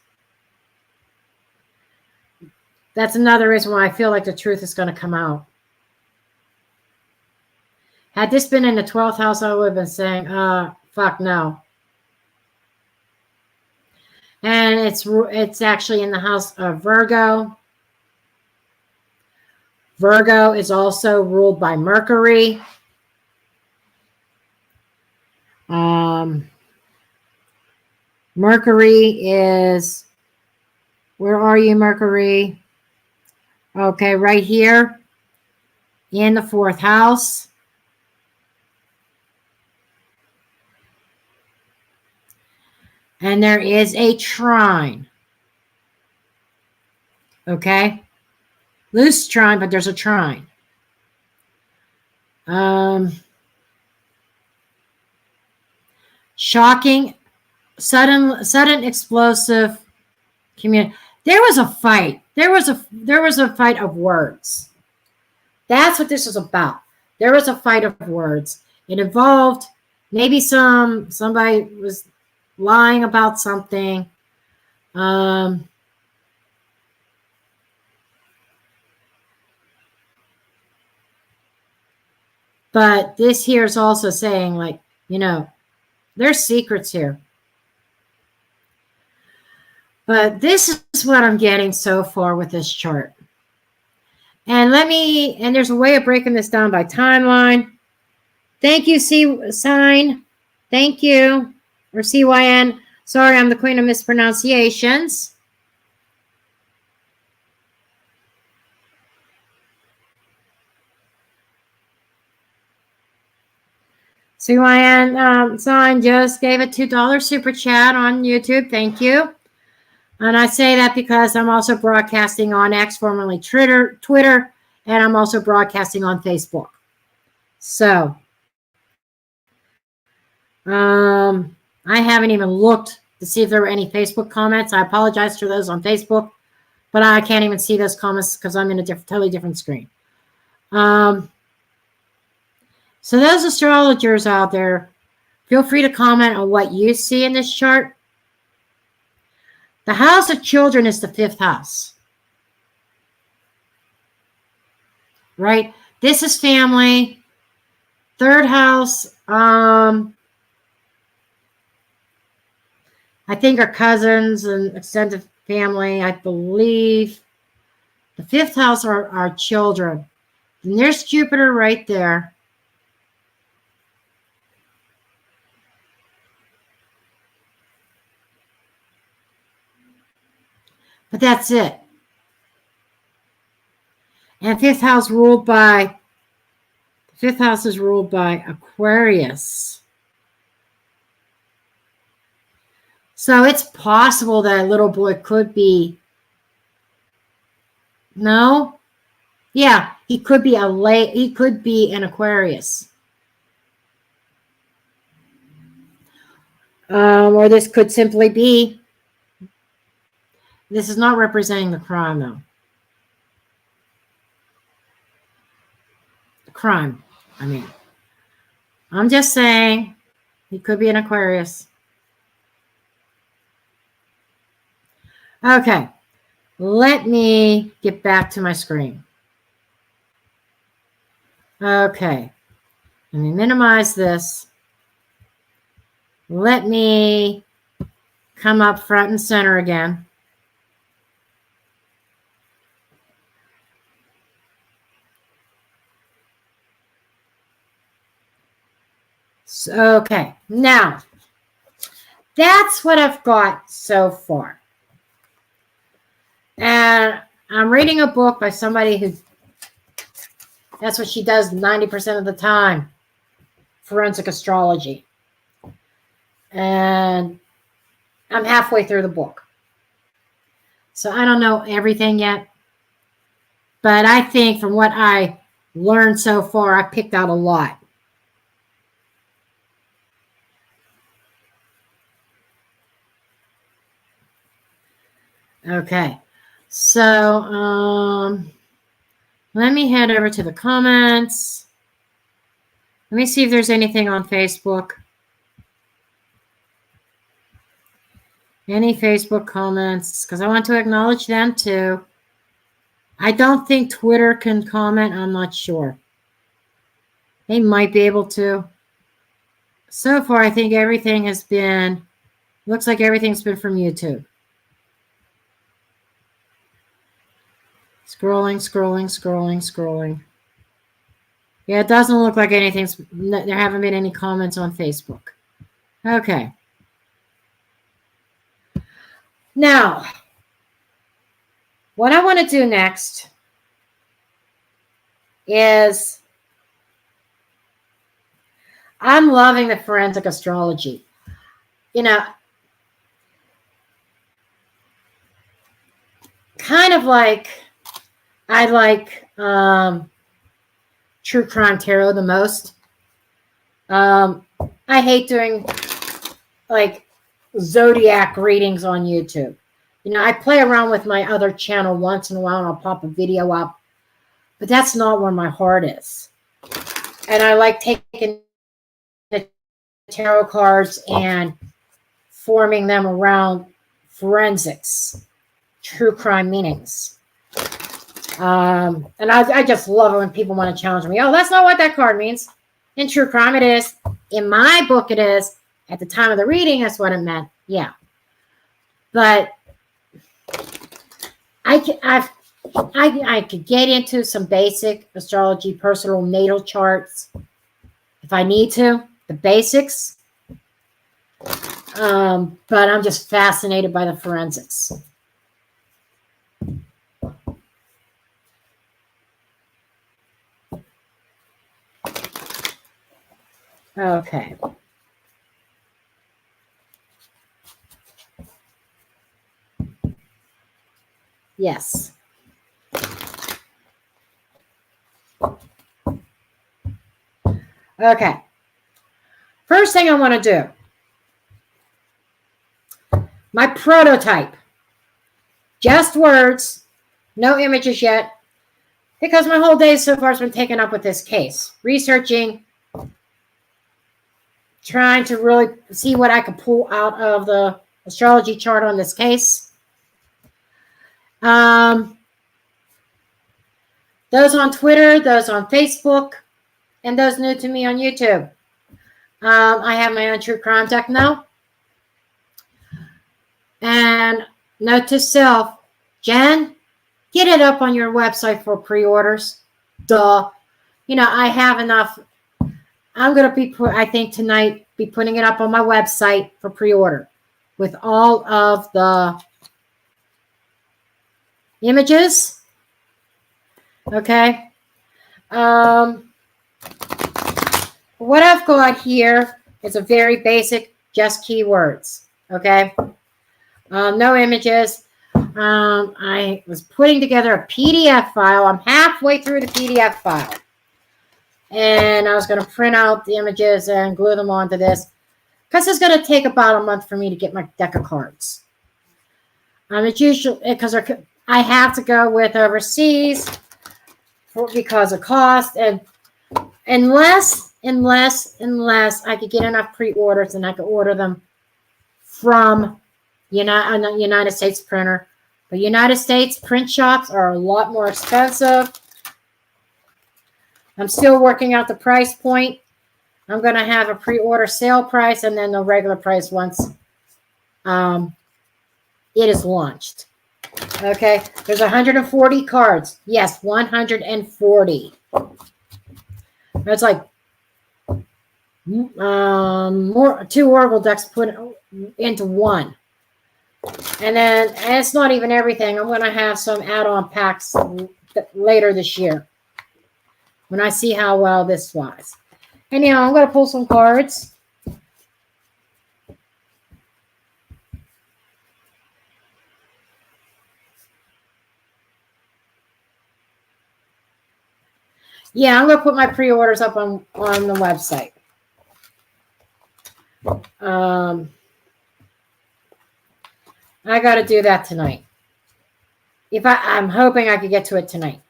That's another reason why I feel like the truth is going to come out. Had this been in the 12th house, I would have been saying, fuck no. And it's actually in the house of Virgo. Virgo is also ruled by Mercury. Mercury is, where are you, Mercury? Okay, right here in the 4th house. And there is a trine. Okay? Loose trine, but there's a trine. Shocking, sudden explosive community. There was a fight. There was a fight of words. That's what this was about. There was a fight of words. It involved maybe somebody was lying about something. But this here is also saying, like, there's secrets here. But this is what I'm getting so far with this chart. And there's a way of breaking this down by timeline. Thank you, C-sign. Thank you. Or CYN. Sorry, I'm the queen of mispronunciations. CYN sign just gave a $2 super chat on YouTube. Thank you. And I say that because I'm also broadcasting on X, formerly Twitter, and I'm also broadcasting on Facebook. So, I haven't even looked to see if there were any Facebook comments. I apologize for those on Facebook, but I can't even see those comments because I'm in a totally different screen. So those astrologers out there, feel free to comment on what you see in this chart. The house of children is the 5th house. Right? This is family. 3rd house, I think are cousins and extended family, I believe. The fifth house are our children. And there's Jupiter right there. But that's it. And fifth house is ruled by Aquarius. So it's possible that a little boy could be, no? Yeah, he could be an Aquarius. Or this could simply be, this is not representing the crime though. The crime, I mean. I'm just saying, he could be an Aquarius. Okay, let me get back to my screen. Okay, let me minimize this. Let me come up front and center again. So, okay, now that's what I've got so far. And I'm reading a book by somebody who, that's what she does 90% of the time, forensic astrology. And I'm halfway through the book. So I don't know everything yet. But I think from what I learned so far, I picked out a lot. Okay. So let me head over to the comments. Let me see if there's anything on Facebook. Any Facebook comments, because I want to acknowledge them too. I don't think Twitter can comment. I'm not sure. They might be able to. So far, I think everything has been, looks like everything's been from YouTube. Scrolling. Yeah, it doesn't look like anything's, there haven't been any comments on Facebook. Okay. Now, what I want to do next is, I'm loving the forensic astrology. You know, kind of like, I like true crime tarot the most. I hate doing like zodiac readings on YouTube. You know, I play around with my other channel once in a while and I'll pop a video up, but that's not where my heart is. And I like taking the tarot cards and forming them around forensics, true crime meanings. And I just love it when people want to challenge me. Oh, that's not what that card means. In true crime, it is. In my book, it is. At the time of the reading, that's what it meant. Yeah. But I could get into some basic astrology, personal natal charts, if I need to, the basics. But I'm just fascinated by the forensics. Okay. Yes. Okay. First thing I want to do, my prototype. Just words, no images yet, because my whole day so far has been taken up with this case. Researching, trying to really see what I could pull out of the astrology chart on this case. Those on Twitter, those on Facebook, and those new to me on YouTube. I have my own true crime deck now. And note to self, Jen, get it up on your website for pre-orders. Duh. You know, I have enough. I'm going to be, I think tonight, be putting it up on my website for pre-order with all of the images. Okay. What I've got here is a very basic, just keywords. Okay. No images. I was putting together a PDF file. I'm halfway through the PDF file. And I was going to print out the images and glue them onto this. Because it's going to take about a month for me to get my deck of cards. It's usually because I have to go with overseas because of cost. And unless I could get enough pre-orders and I could order them from United States printer. But United States print shops are a lot more expensive. I'm still working out the price point. I'm going to have a pre-order sale price and then the regular price once it is launched. Okay, there's 140 cards. Yes, 140. That's like more 2 Oracle decks put into one. And then it's not even everything. I'm going to have some add-on packs later this year when I see how well this flies. Anyhow, I'm going to pull some cards. Yeah, I'm going to put my pre-orders up on the website. I got to do that tonight. I'm hoping I could get to it tonight.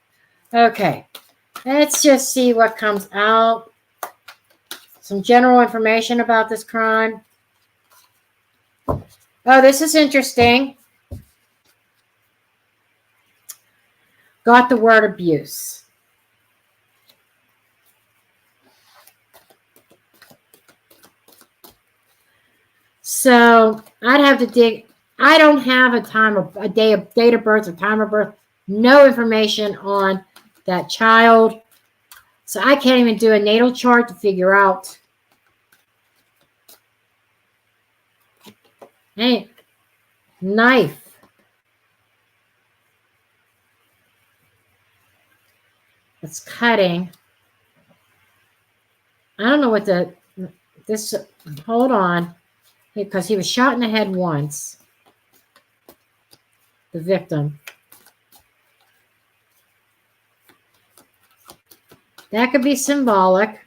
Okay. Let's just see what comes out. Some general information about this crime. Oh, this is interesting. Got the word abuse. So I'd have to dig. I don't have a date of birth or time of birth. No information on that child. So I can't even do a natal chart to figure out. Hey, knife. It's cutting. I don't know what hold on. Because he was shot in the head once. The victim. That could be symbolic.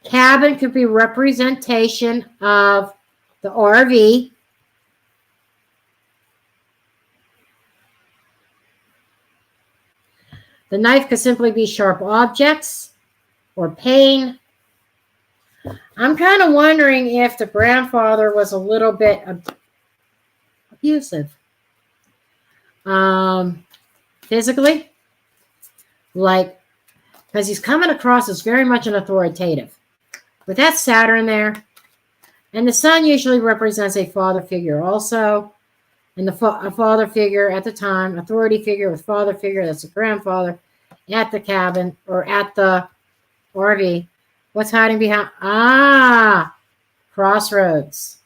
Cabin could be representation of the RV. The knife could simply be sharp objects or pain. I'm kind of wondering if the grandfather was a little bit abusive. Physically. Like, because he's coming across as very much an authoritative. With that Saturn there. And the sun usually represents a father figure also. And a father figure at the time, authority figure with father figure, that's a grandfather, at the cabin or at the RV. What's hiding behind? Crossroads.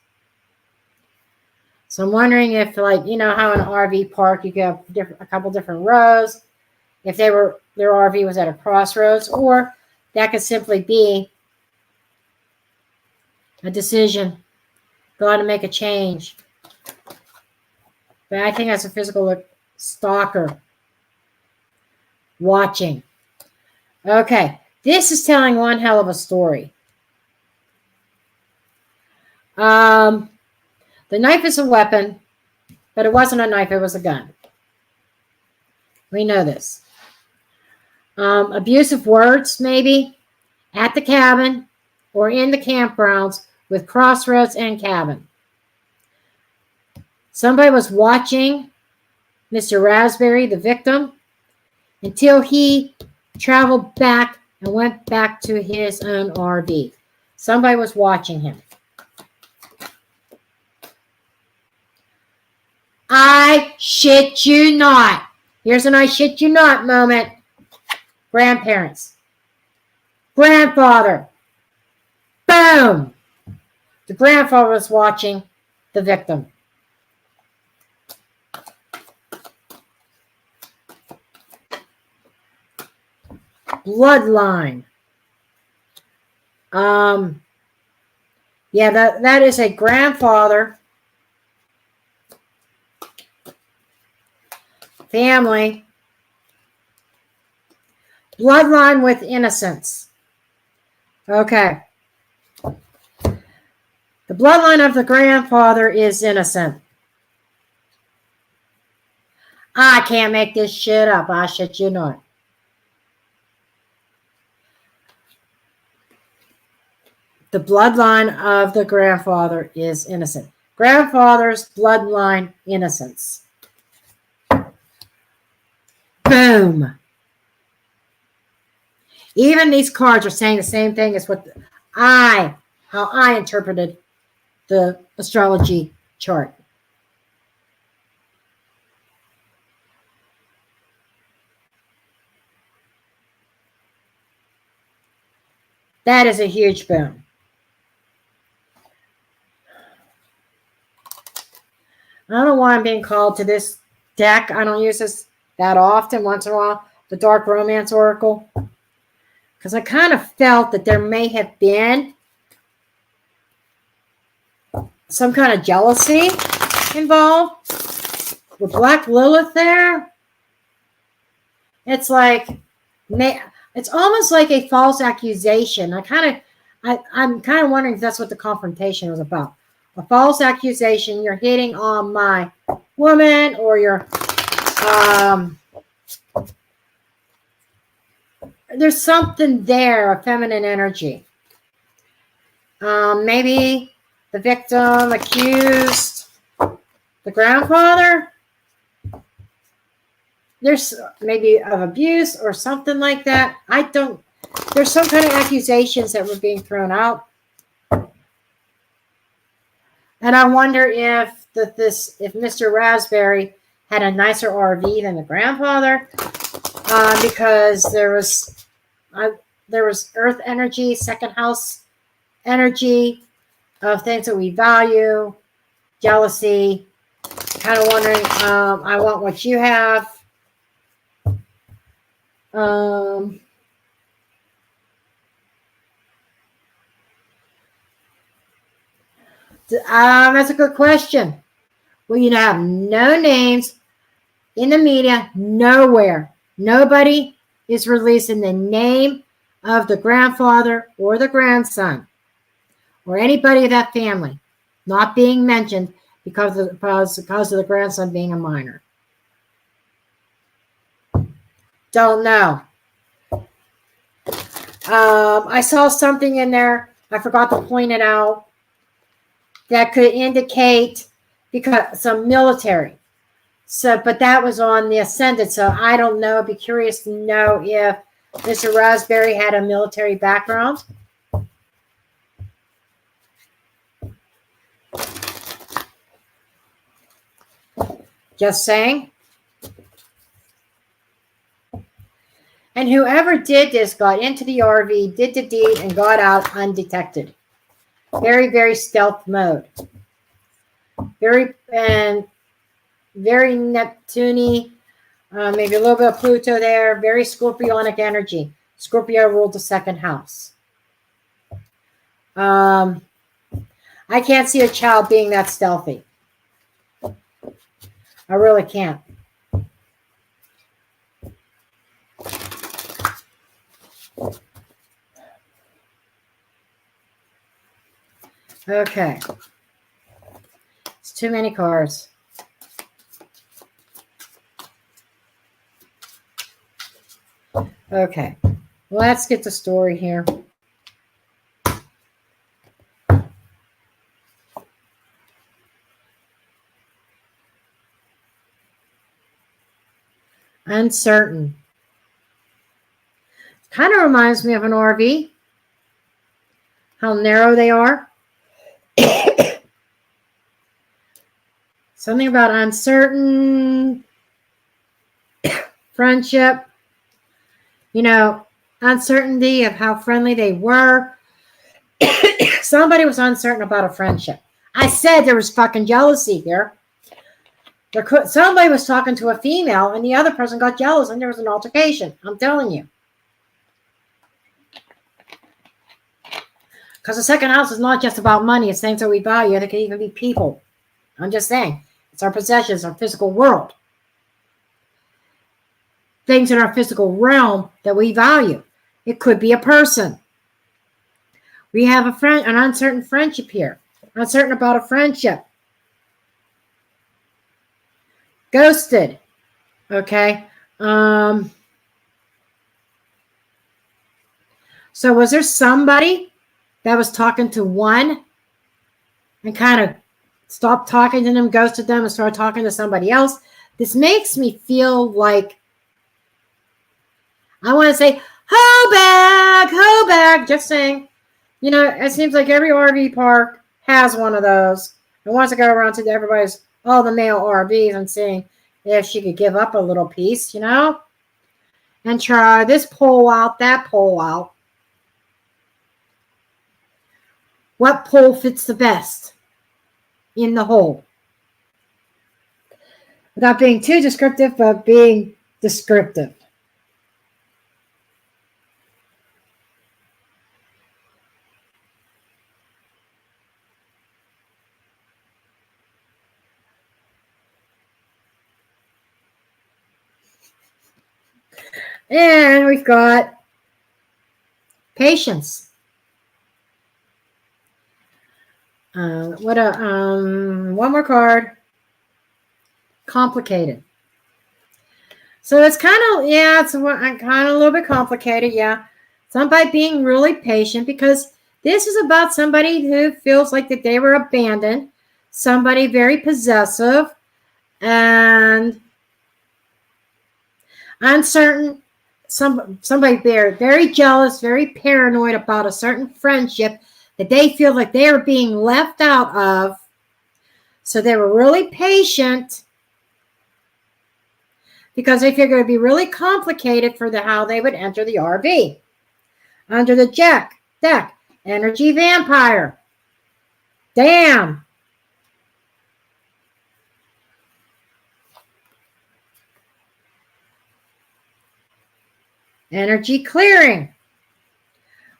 So I'm wondering if, like, you know how in an RV park you get a couple different rows. If their RV was at a crossroads, or that could simply be a decision. Got to make a change. But I think that's a physical stalker. Watching. Okay. This is telling one hell of a story. The knife is a weapon, but it wasn't a knife. It was a gun. We know this. Abusive words, maybe, at the cabin or in the campgrounds with crossroads and cabin. Somebody was watching Mr. Raspberry, the victim, until he traveled back and went back to his own RV. Somebody was watching him. I shit you not. Here's an I shit you not moment. Grandparents. Grandfather. Boom. The grandfather was watching the victim. Bloodline. Yeah, that is a grandfather. Family. Bloodline with innocence. Okay. The bloodline of the grandfather is innocent. I can't make this shit up. I shit you not. The bloodline of the grandfather is innocent. Grandfather's bloodline innocence. Boom. Even these cards are saying the same thing as what how I interpreted the astrology chart. That is a huge boom. I don't know why I'm being called to this deck. I don't use this that often, once in a while, the Dark Romance Oracle. Because I kind of felt that there may have been some kind of jealousy involved. With Black Lilith there, it's like, it's almost like a false accusation. I'm kind of wondering if that's what the confrontation was about. A false accusation. You're hitting on my woman, or you're there's something there, a feminine energy. Maybe the victim accused the grandfather. There's maybe of abuse or something like that. There's some kind of accusations that were being thrown out. And I wonder if Mr. Raspberry had a nicer RV than the grandfather, because there was earth energy, second house energy of things that we value, jealousy, kind of wondering, I want what you have. That's a good question. Well, you have no names in the media, nowhere. Nobody is releasing the name of the grandfather or the grandson or anybody of that family not being mentioned because of the grandson being a minor. Don't know. I saw something in there. I forgot to point it out. That could indicate because some military. So, but that was on the ascendant. So I don't know. I'd be curious to know if Mr. Raspberry had a military background. Just saying. And whoever did this got into the RV, did the deed, and got out undetected. Very, very stealth mode. Very Neptune, maybe a little bit of Pluto there. Very Scorpionic energy. Scorpio ruled the second house. I can't see a child being that stealthy. I really can't. Okay. It's too many cards. Okay. Let's get the story here. Uncertain. Kind of reminds me of an RV. How narrow they are. Something about uncertain friendship. You know, uncertainty of how friendly they were. Somebody was uncertain about a friendship. I said there was fucking jealousy here. Somebody was talking to a female and the other person got jealous and there was an altercation. I'm telling you. Because the second house is not just about money. It's things that we value. It can even be people. I'm just saying. It's our possessions, our physical world. Things in our physical realm that we value. It could be a person. We have an uncertain friendship here. Uncertain about a friendship. Ghosted. Okay. So was there somebody that was talking to one and kind of stopped talking to them, ghosted them, and started talking to somebody else? This makes me feel like I want to say, ho bag, just saying. You know, it seems like every RV park has one of those. And wants to go around to all the male RVs and seeing if she could give up a little piece, you know? And try this pole out, that pole out. What pole fits the best in the hole? Without being too descriptive, but being descriptive. And we've got patience. One more card. Complicated. So it's kind of, it's kind of a little bit complicated, yeah. Somebody being really patient because this is about somebody who feels like that they were abandoned, somebody very possessive and uncertain, somebody very jealous, very paranoid about a certain friendship that they feel like they are being left out of. So they were really patient because they figured it would be really complicated for how they would enter the RV. Under the deck, energy vampire. Damn. Energy clearing.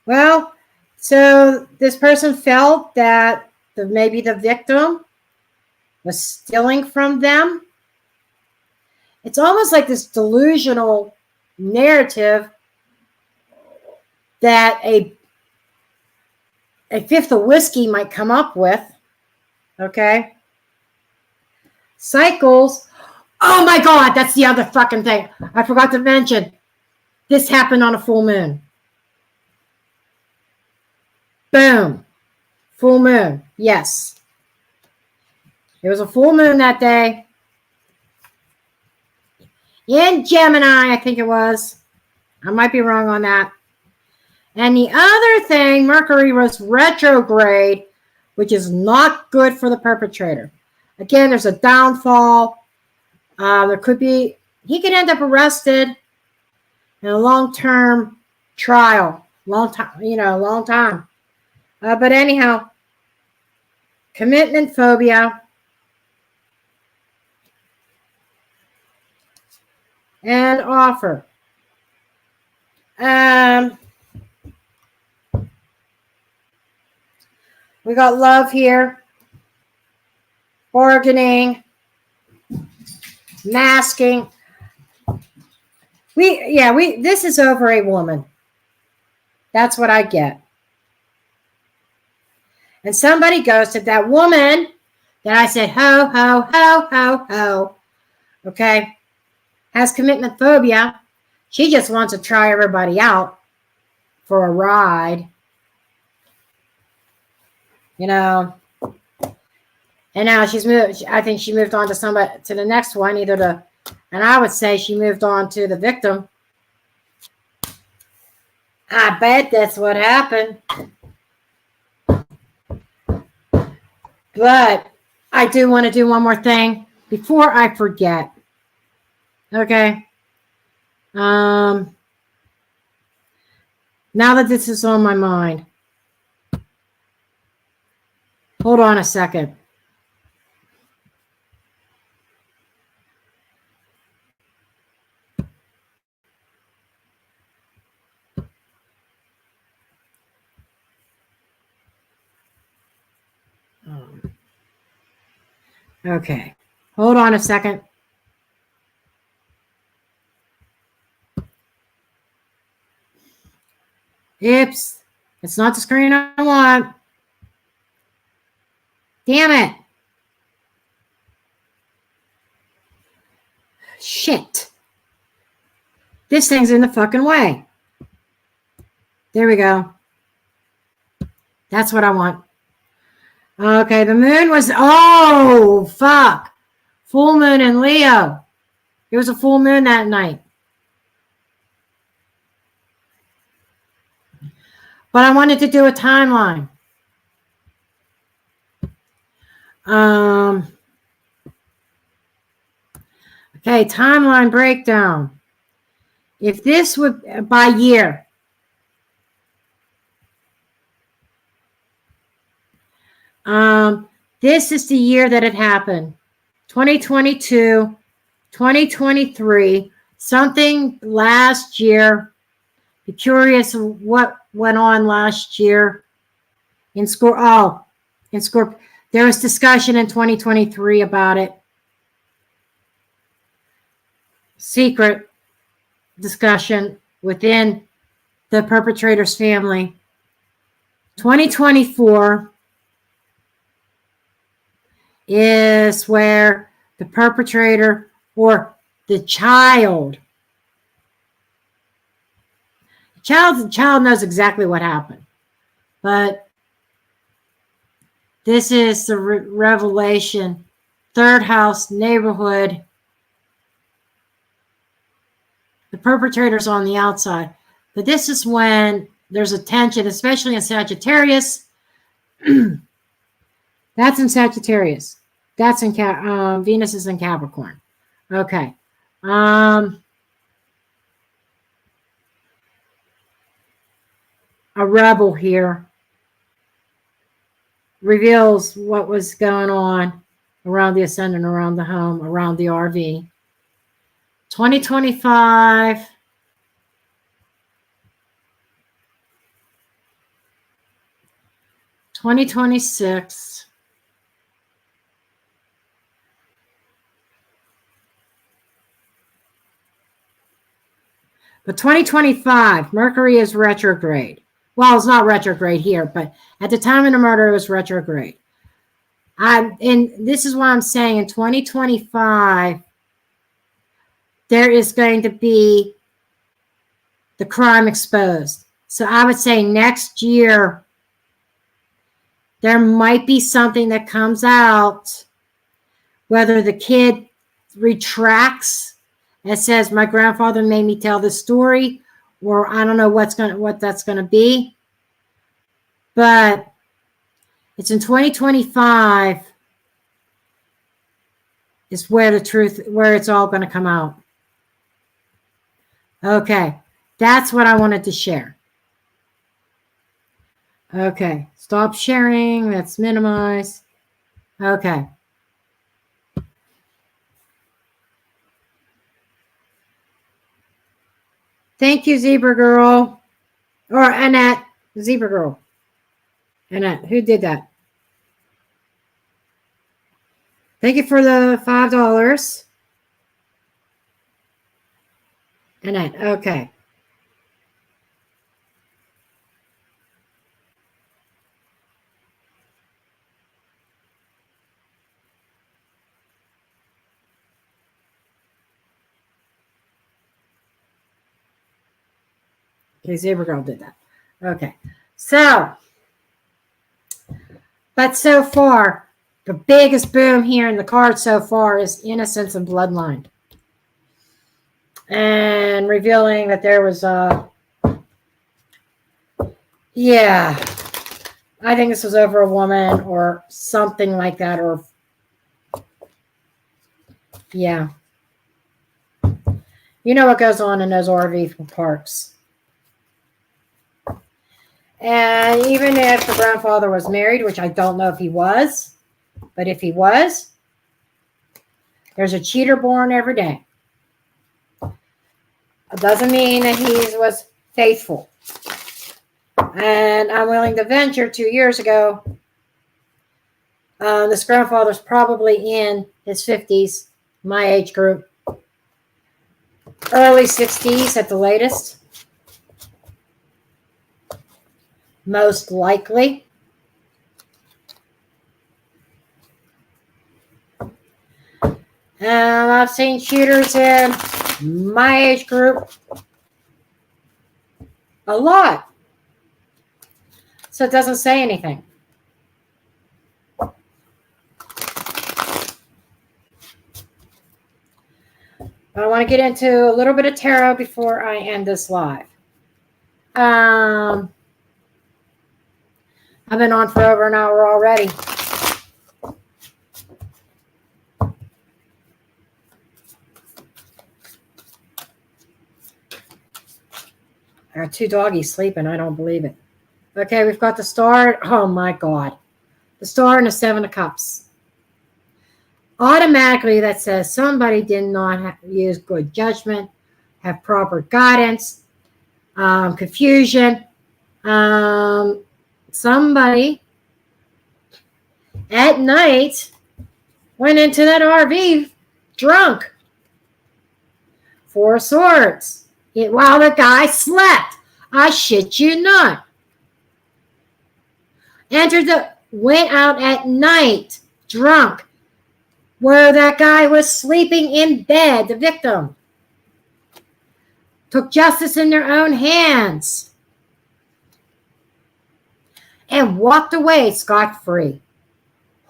Well, so this person felt that maybe the victim was stealing from them. It's almost like this delusional narrative that a fifth of whiskey might come up with. Okay. Cycles. Oh my God, that's the other fucking thing. I forgot to mention. This happened on a full moon. Boom. Full moon. Yes. It was a full moon that day. In Gemini, I think it was. I might be wrong on that. And the other thing, Mercury was retrograde, which is not good for the perpetrator. Again, there's a downfall. There could be, he could end up arrested in a long-term trial. Long time. But anyhow, commitment phobia. And offer. We got love here. Bargaining. Masking. This is over a woman. That's what I get. And somebody goes to that woman that I said, ho, ho, ho, ho, ho. Okay. Has commitment phobia. She just wants to try everybody out for a ride. You know. And now she's moved. I think she moved on to the next one, and I would say she moved on to the victim. I bet that's what happened. But I do want to do one more thing before I forget. Okay. Now that this is on my mind, hold on a second. Okay. Hold on a second. Oops. It's not the screen I want. Damn it. Shit. This thing's in the fucking way. There we go. That's what I want. Okay, the moon was, oh, fuck. Full moon in Leo. It was a full moon that night. But I wanted to do a timeline. Okay, timeline breakdown. If this would, by year. This is the year that it happened. 2022, 2023, something last year. Be curious what went on last year in Scorpio. Oh, in Scorpio. There was discussion in 2023 about it. Secret discussion within the perpetrator's family. 2024 is where the perpetrator or the child knows exactly what happened, but this is the revelation. Third house, neighborhood. The perpetrator's on the outside, but this is when there's a tension, especially in Sagittarius. That's in Sagittarius. That's in Venus is in Capricorn. Okay. A rebel here reveals what was going on around the ascendant, around the home, around the RV. 2025. (2026) But 2025, Mercury is retrograde. Well, it's not retrograde here, but at the time of the murder, it was retrograde. And this is why I'm saying in 2025, there is going to be the crime exposed. So I would say next year, there might be something that comes out, whether the kid retracts and says, my grandfather made me tell this story, or I don't know what that's going to be. But it's in 2025 is where it's all going to come out. Okay, that's what I wanted to share. Okay, stop sharing. That's minimize. Okay. Thank you, Zebra Girl. Or Annette, Zebra Girl. Annette, who did that? Thank you for the $5. Annette, okay. Okay, Zebra Girl did that. Okay. So, but so far, the biggest boom here in the card so far is innocence and bloodline. And revealing that there was yeah, I think this was over a woman or something like that, or Yeah. You know what goes on in those RV parks. And even if the grandfather was married, which I don't know if he was, but if he was, there's a cheater born every day. It doesn't mean that he was faithful. And I'm willing to venture 2 years ago, this grandfather's probably in his 50s, my age group, early 60s at the latest, most likely. And I've seen cheaters in my age group a lot. So it doesn't say anything. I want to get into a little bit of tarot before I end this live. I've been on for over an hour already. I got 2 doggies sleeping. I don't believe it. Okay, we've got the Star. Oh, my God. The Star and the 7 of Cups. Automatically, that says somebody did not use good judgment, have proper guidance, confusion. Somebody at night went into that RV drunk. 4 of Swords. While the guy slept. I shit you not. Went out at night drunk, where that guy was sleeping in bed, the victim. Took justice in their own hands. And walked away scot-free.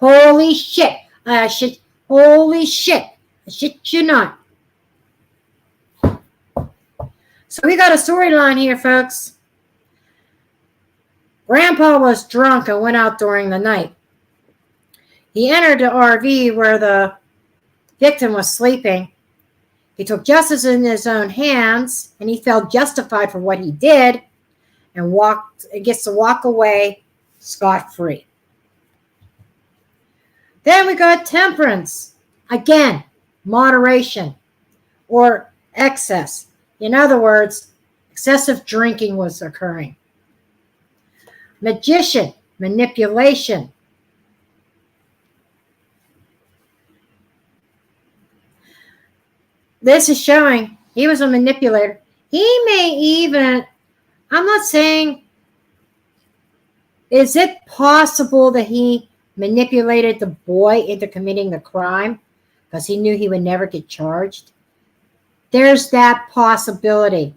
Holy shit. Holy shit. I shit you not. So we got a storyline here, folks. Grandpa was drunk and went out during the night. He entered the RV where the victim was sleeping. He took justice in his own hands, and he felt justified for what he did, and gets to walk away scot-free. Then we got Temperance. Again, moderation or excess. In other words, excessive drinking was occurring. Magician, manipulation. This is showing he was a manipulator. He may even, I'm not saying, is it possible that he manipulated the boy into committing the crime because he knew he would never get charged? There's that possibility.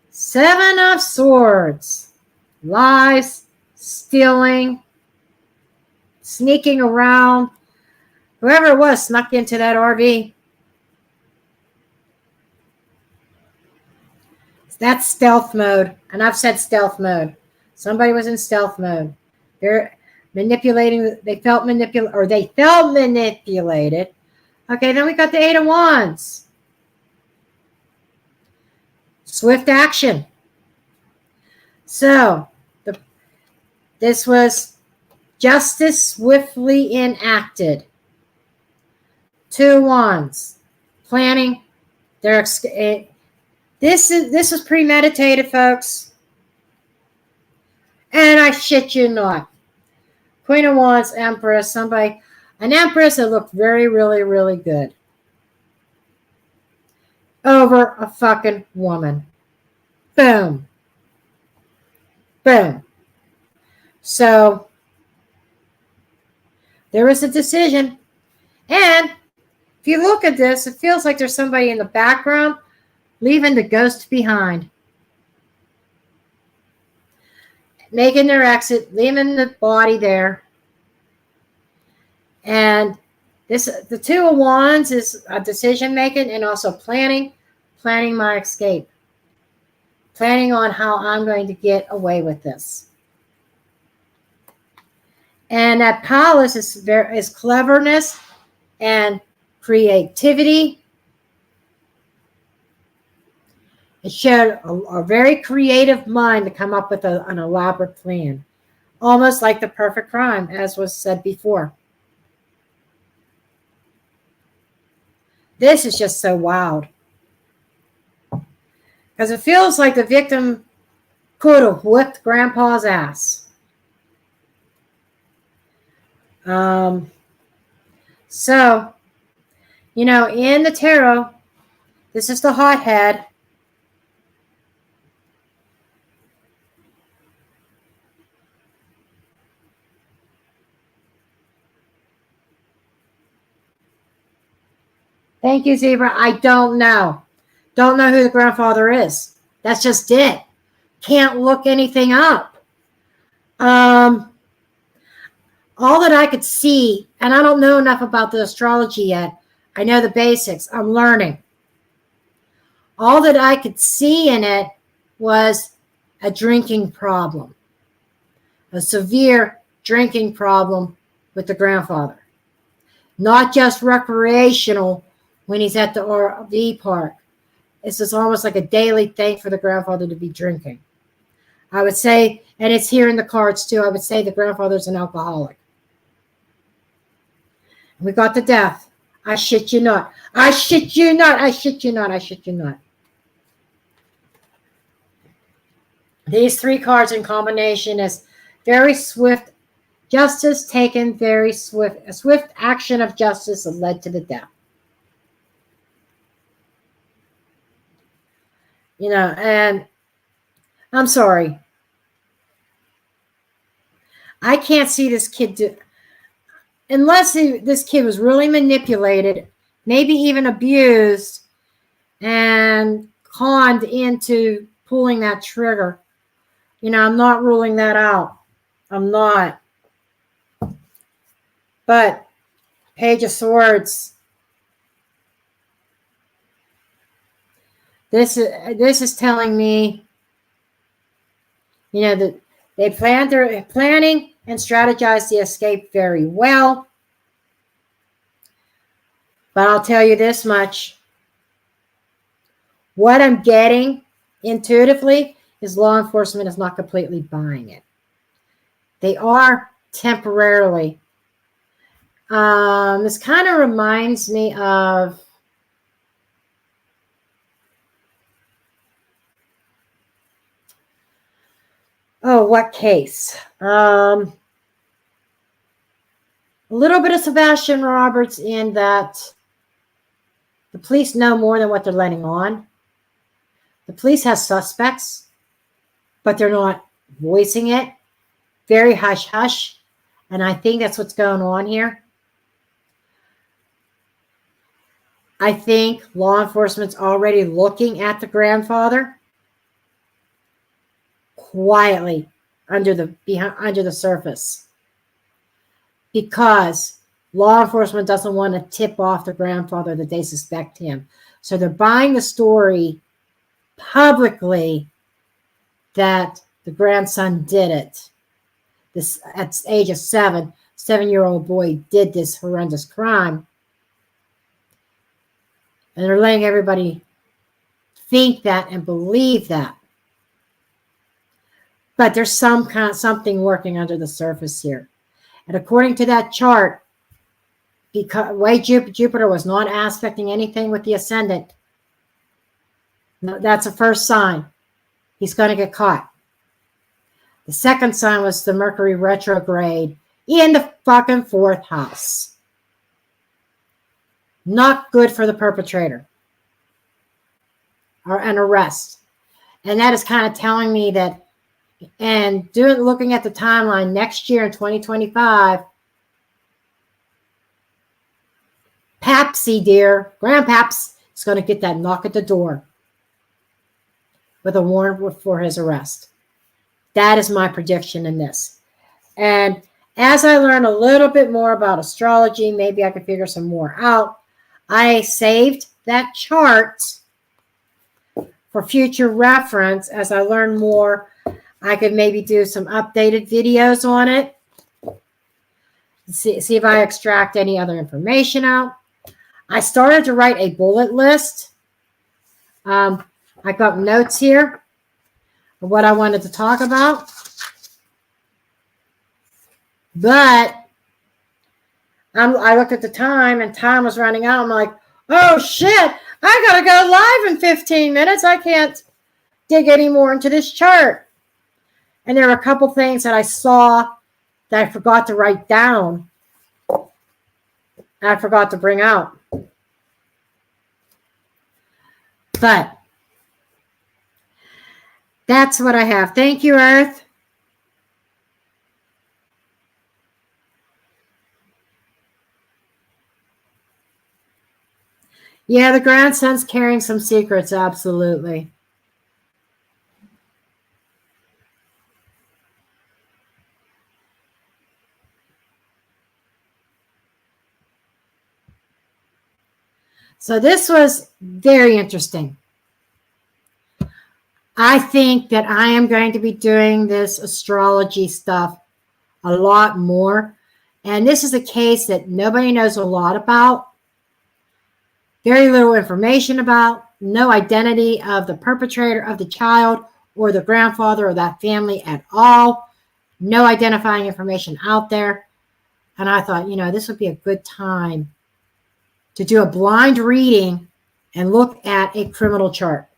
7 of Swords. Lies, stealing, sneaking around. Whoever it was snuck into that RV. That's stealth mode. And I've said stealth mode. Somebody was in stealth mode. They're manipulating. They felt manipulated. Okay, then we got the 8 of Wands. Swift action. So, this was justice swiftly enacted. 2 of Wands. Planning. This was premeditated, folks. And I shit you not. Queen of Wands, Empress, an Empress that looked very, really, really good. Over a fucking woman. Boom. Boom. So, there was a decision. And if you look at this, it feels like there's somebody in the background leaving the ghost behind. Making their exit, leaving the body there. And the 2 of Wands is a decision making and also planning my escape. Planning on how I'm going to get away with this. And that Palace is cleverness and creativity. It showed a very creative mind to come up with an elaborate plan. Almost like the perfect crime, as was said before. This is just so wild. Because it feels like the victim could have whipped Grandpa's ass. So, you know, in the tarot, this is the hothead. Thank you, Zebra. I don't know. Don't know who the grandfather is. That's just it. Can't look anything up. All that I could see, and I don't know enough about the astrology yet. I know the basics. I'm learning. All that I could see in it was a drinking problem. A severe drinking problem with the grandfather. Not just recreational when he's at the RV park. It's just almost like a daily thing for the grandfather to be drinking. I would say, and it's here in the cards too, I would say the grandfather's an alcoholic. We got the death. I shit you not. I shit you not. I shit you not. I shit you not. These three cards in combination is very swift. Justice taken very swift. A swift action of justice that led to the death. You know, and I'm sorry. I can't see this kid do, unless this kid was really manipulated, maybe even abused, and conned into pulling that trigger. You know, I'm not ruling that out. I'm not. But Page of Swords. This is telling me, you know, that they planning and strategize the escape very well. But I'll tell you this much. What I'm getting intuitively is law enforcement is not completely buying it. They are temporarily. This kind of reminds me of what case? A little bit of Sebastian Roberts in that the police know more than what they're letting on. The police have suspects, but they're not voicing it. Very hush-hush. And I think that's what's going on here. I think law enforcement's already looking at the grandfather quietly under the surface, because law enforcement doesn't want to tip off the grandfather that they suspect him. So they're buying the story publicly that the grandson did it. This at the age of 7-year-old boy did this horrendous crime. And they're letting everybody think that and believe that. But there's something working under the surface here. And according to that chart, because way Jupiter was not aspecting anything with the ascendant, that's a first sign. He's going to get caught. The second sign was the Mercury retrograde in the fucking 4th house. Not good for the perpetrator or an arrest. And that is kind of telling me that, and looking at the timeline next year in 2025, Papsy, dear, Grandpaps is going to get that knock at the door with a warrant for his arrest. That is my prediction in this. And as I learn a little bit more about astrology, maybe I can figure some more out. I saved that chart for future reference. As I learn more, I could maybe do some updated videos on it. See if I extract any other information out. I started to write a bullet list. I got notes here of what I wanted to talk about. But I looked at the time, and time was running out. I'm like, oh, shit. I got to go live in 15 minutes. I can't dig any more into this chart. And there were a couple things that I saw that I forgot to write down. I forgot to bring out. But that's what I have. Thank you, Earth. Yeah, the grandson's carrying some secrets, absolutely. So this was very interesting. I think that I am going to be doing this astrology stuff a lot more. And this is a case that nobody knows a lot about. Very little information about. No identity of the perpetrator of the child or the grandfather or that family at all. No identifying information out there. And I thought, this would be a good time to do a blind reading and look at a criminal chart.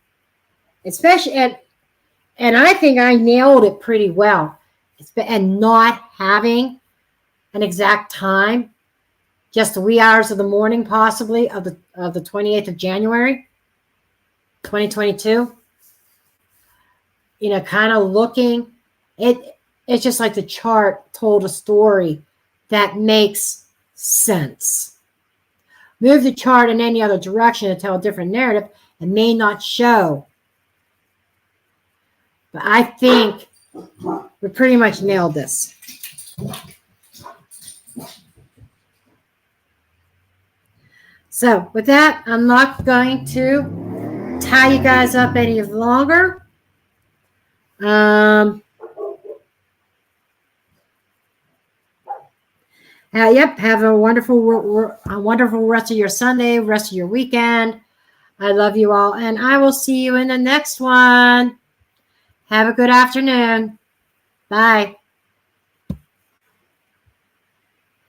Especially, and I think I nailed it pretty well. And not having an exact time, just the wee hours of the morning, possibly, of the 28th of January, 2022. Kind of looking, it's just like the chart told a story that makes sense. Move the chart in any other direction to tell a different narrative and may not show. But I think we pretty much nailed this. So with that, I'm not going to tie you guys up any longer. Yep, have a wonderful rest of your Sunday, rest of your weekend. I love you all, and I will see you in the next one. Have a good afternoon. Bye.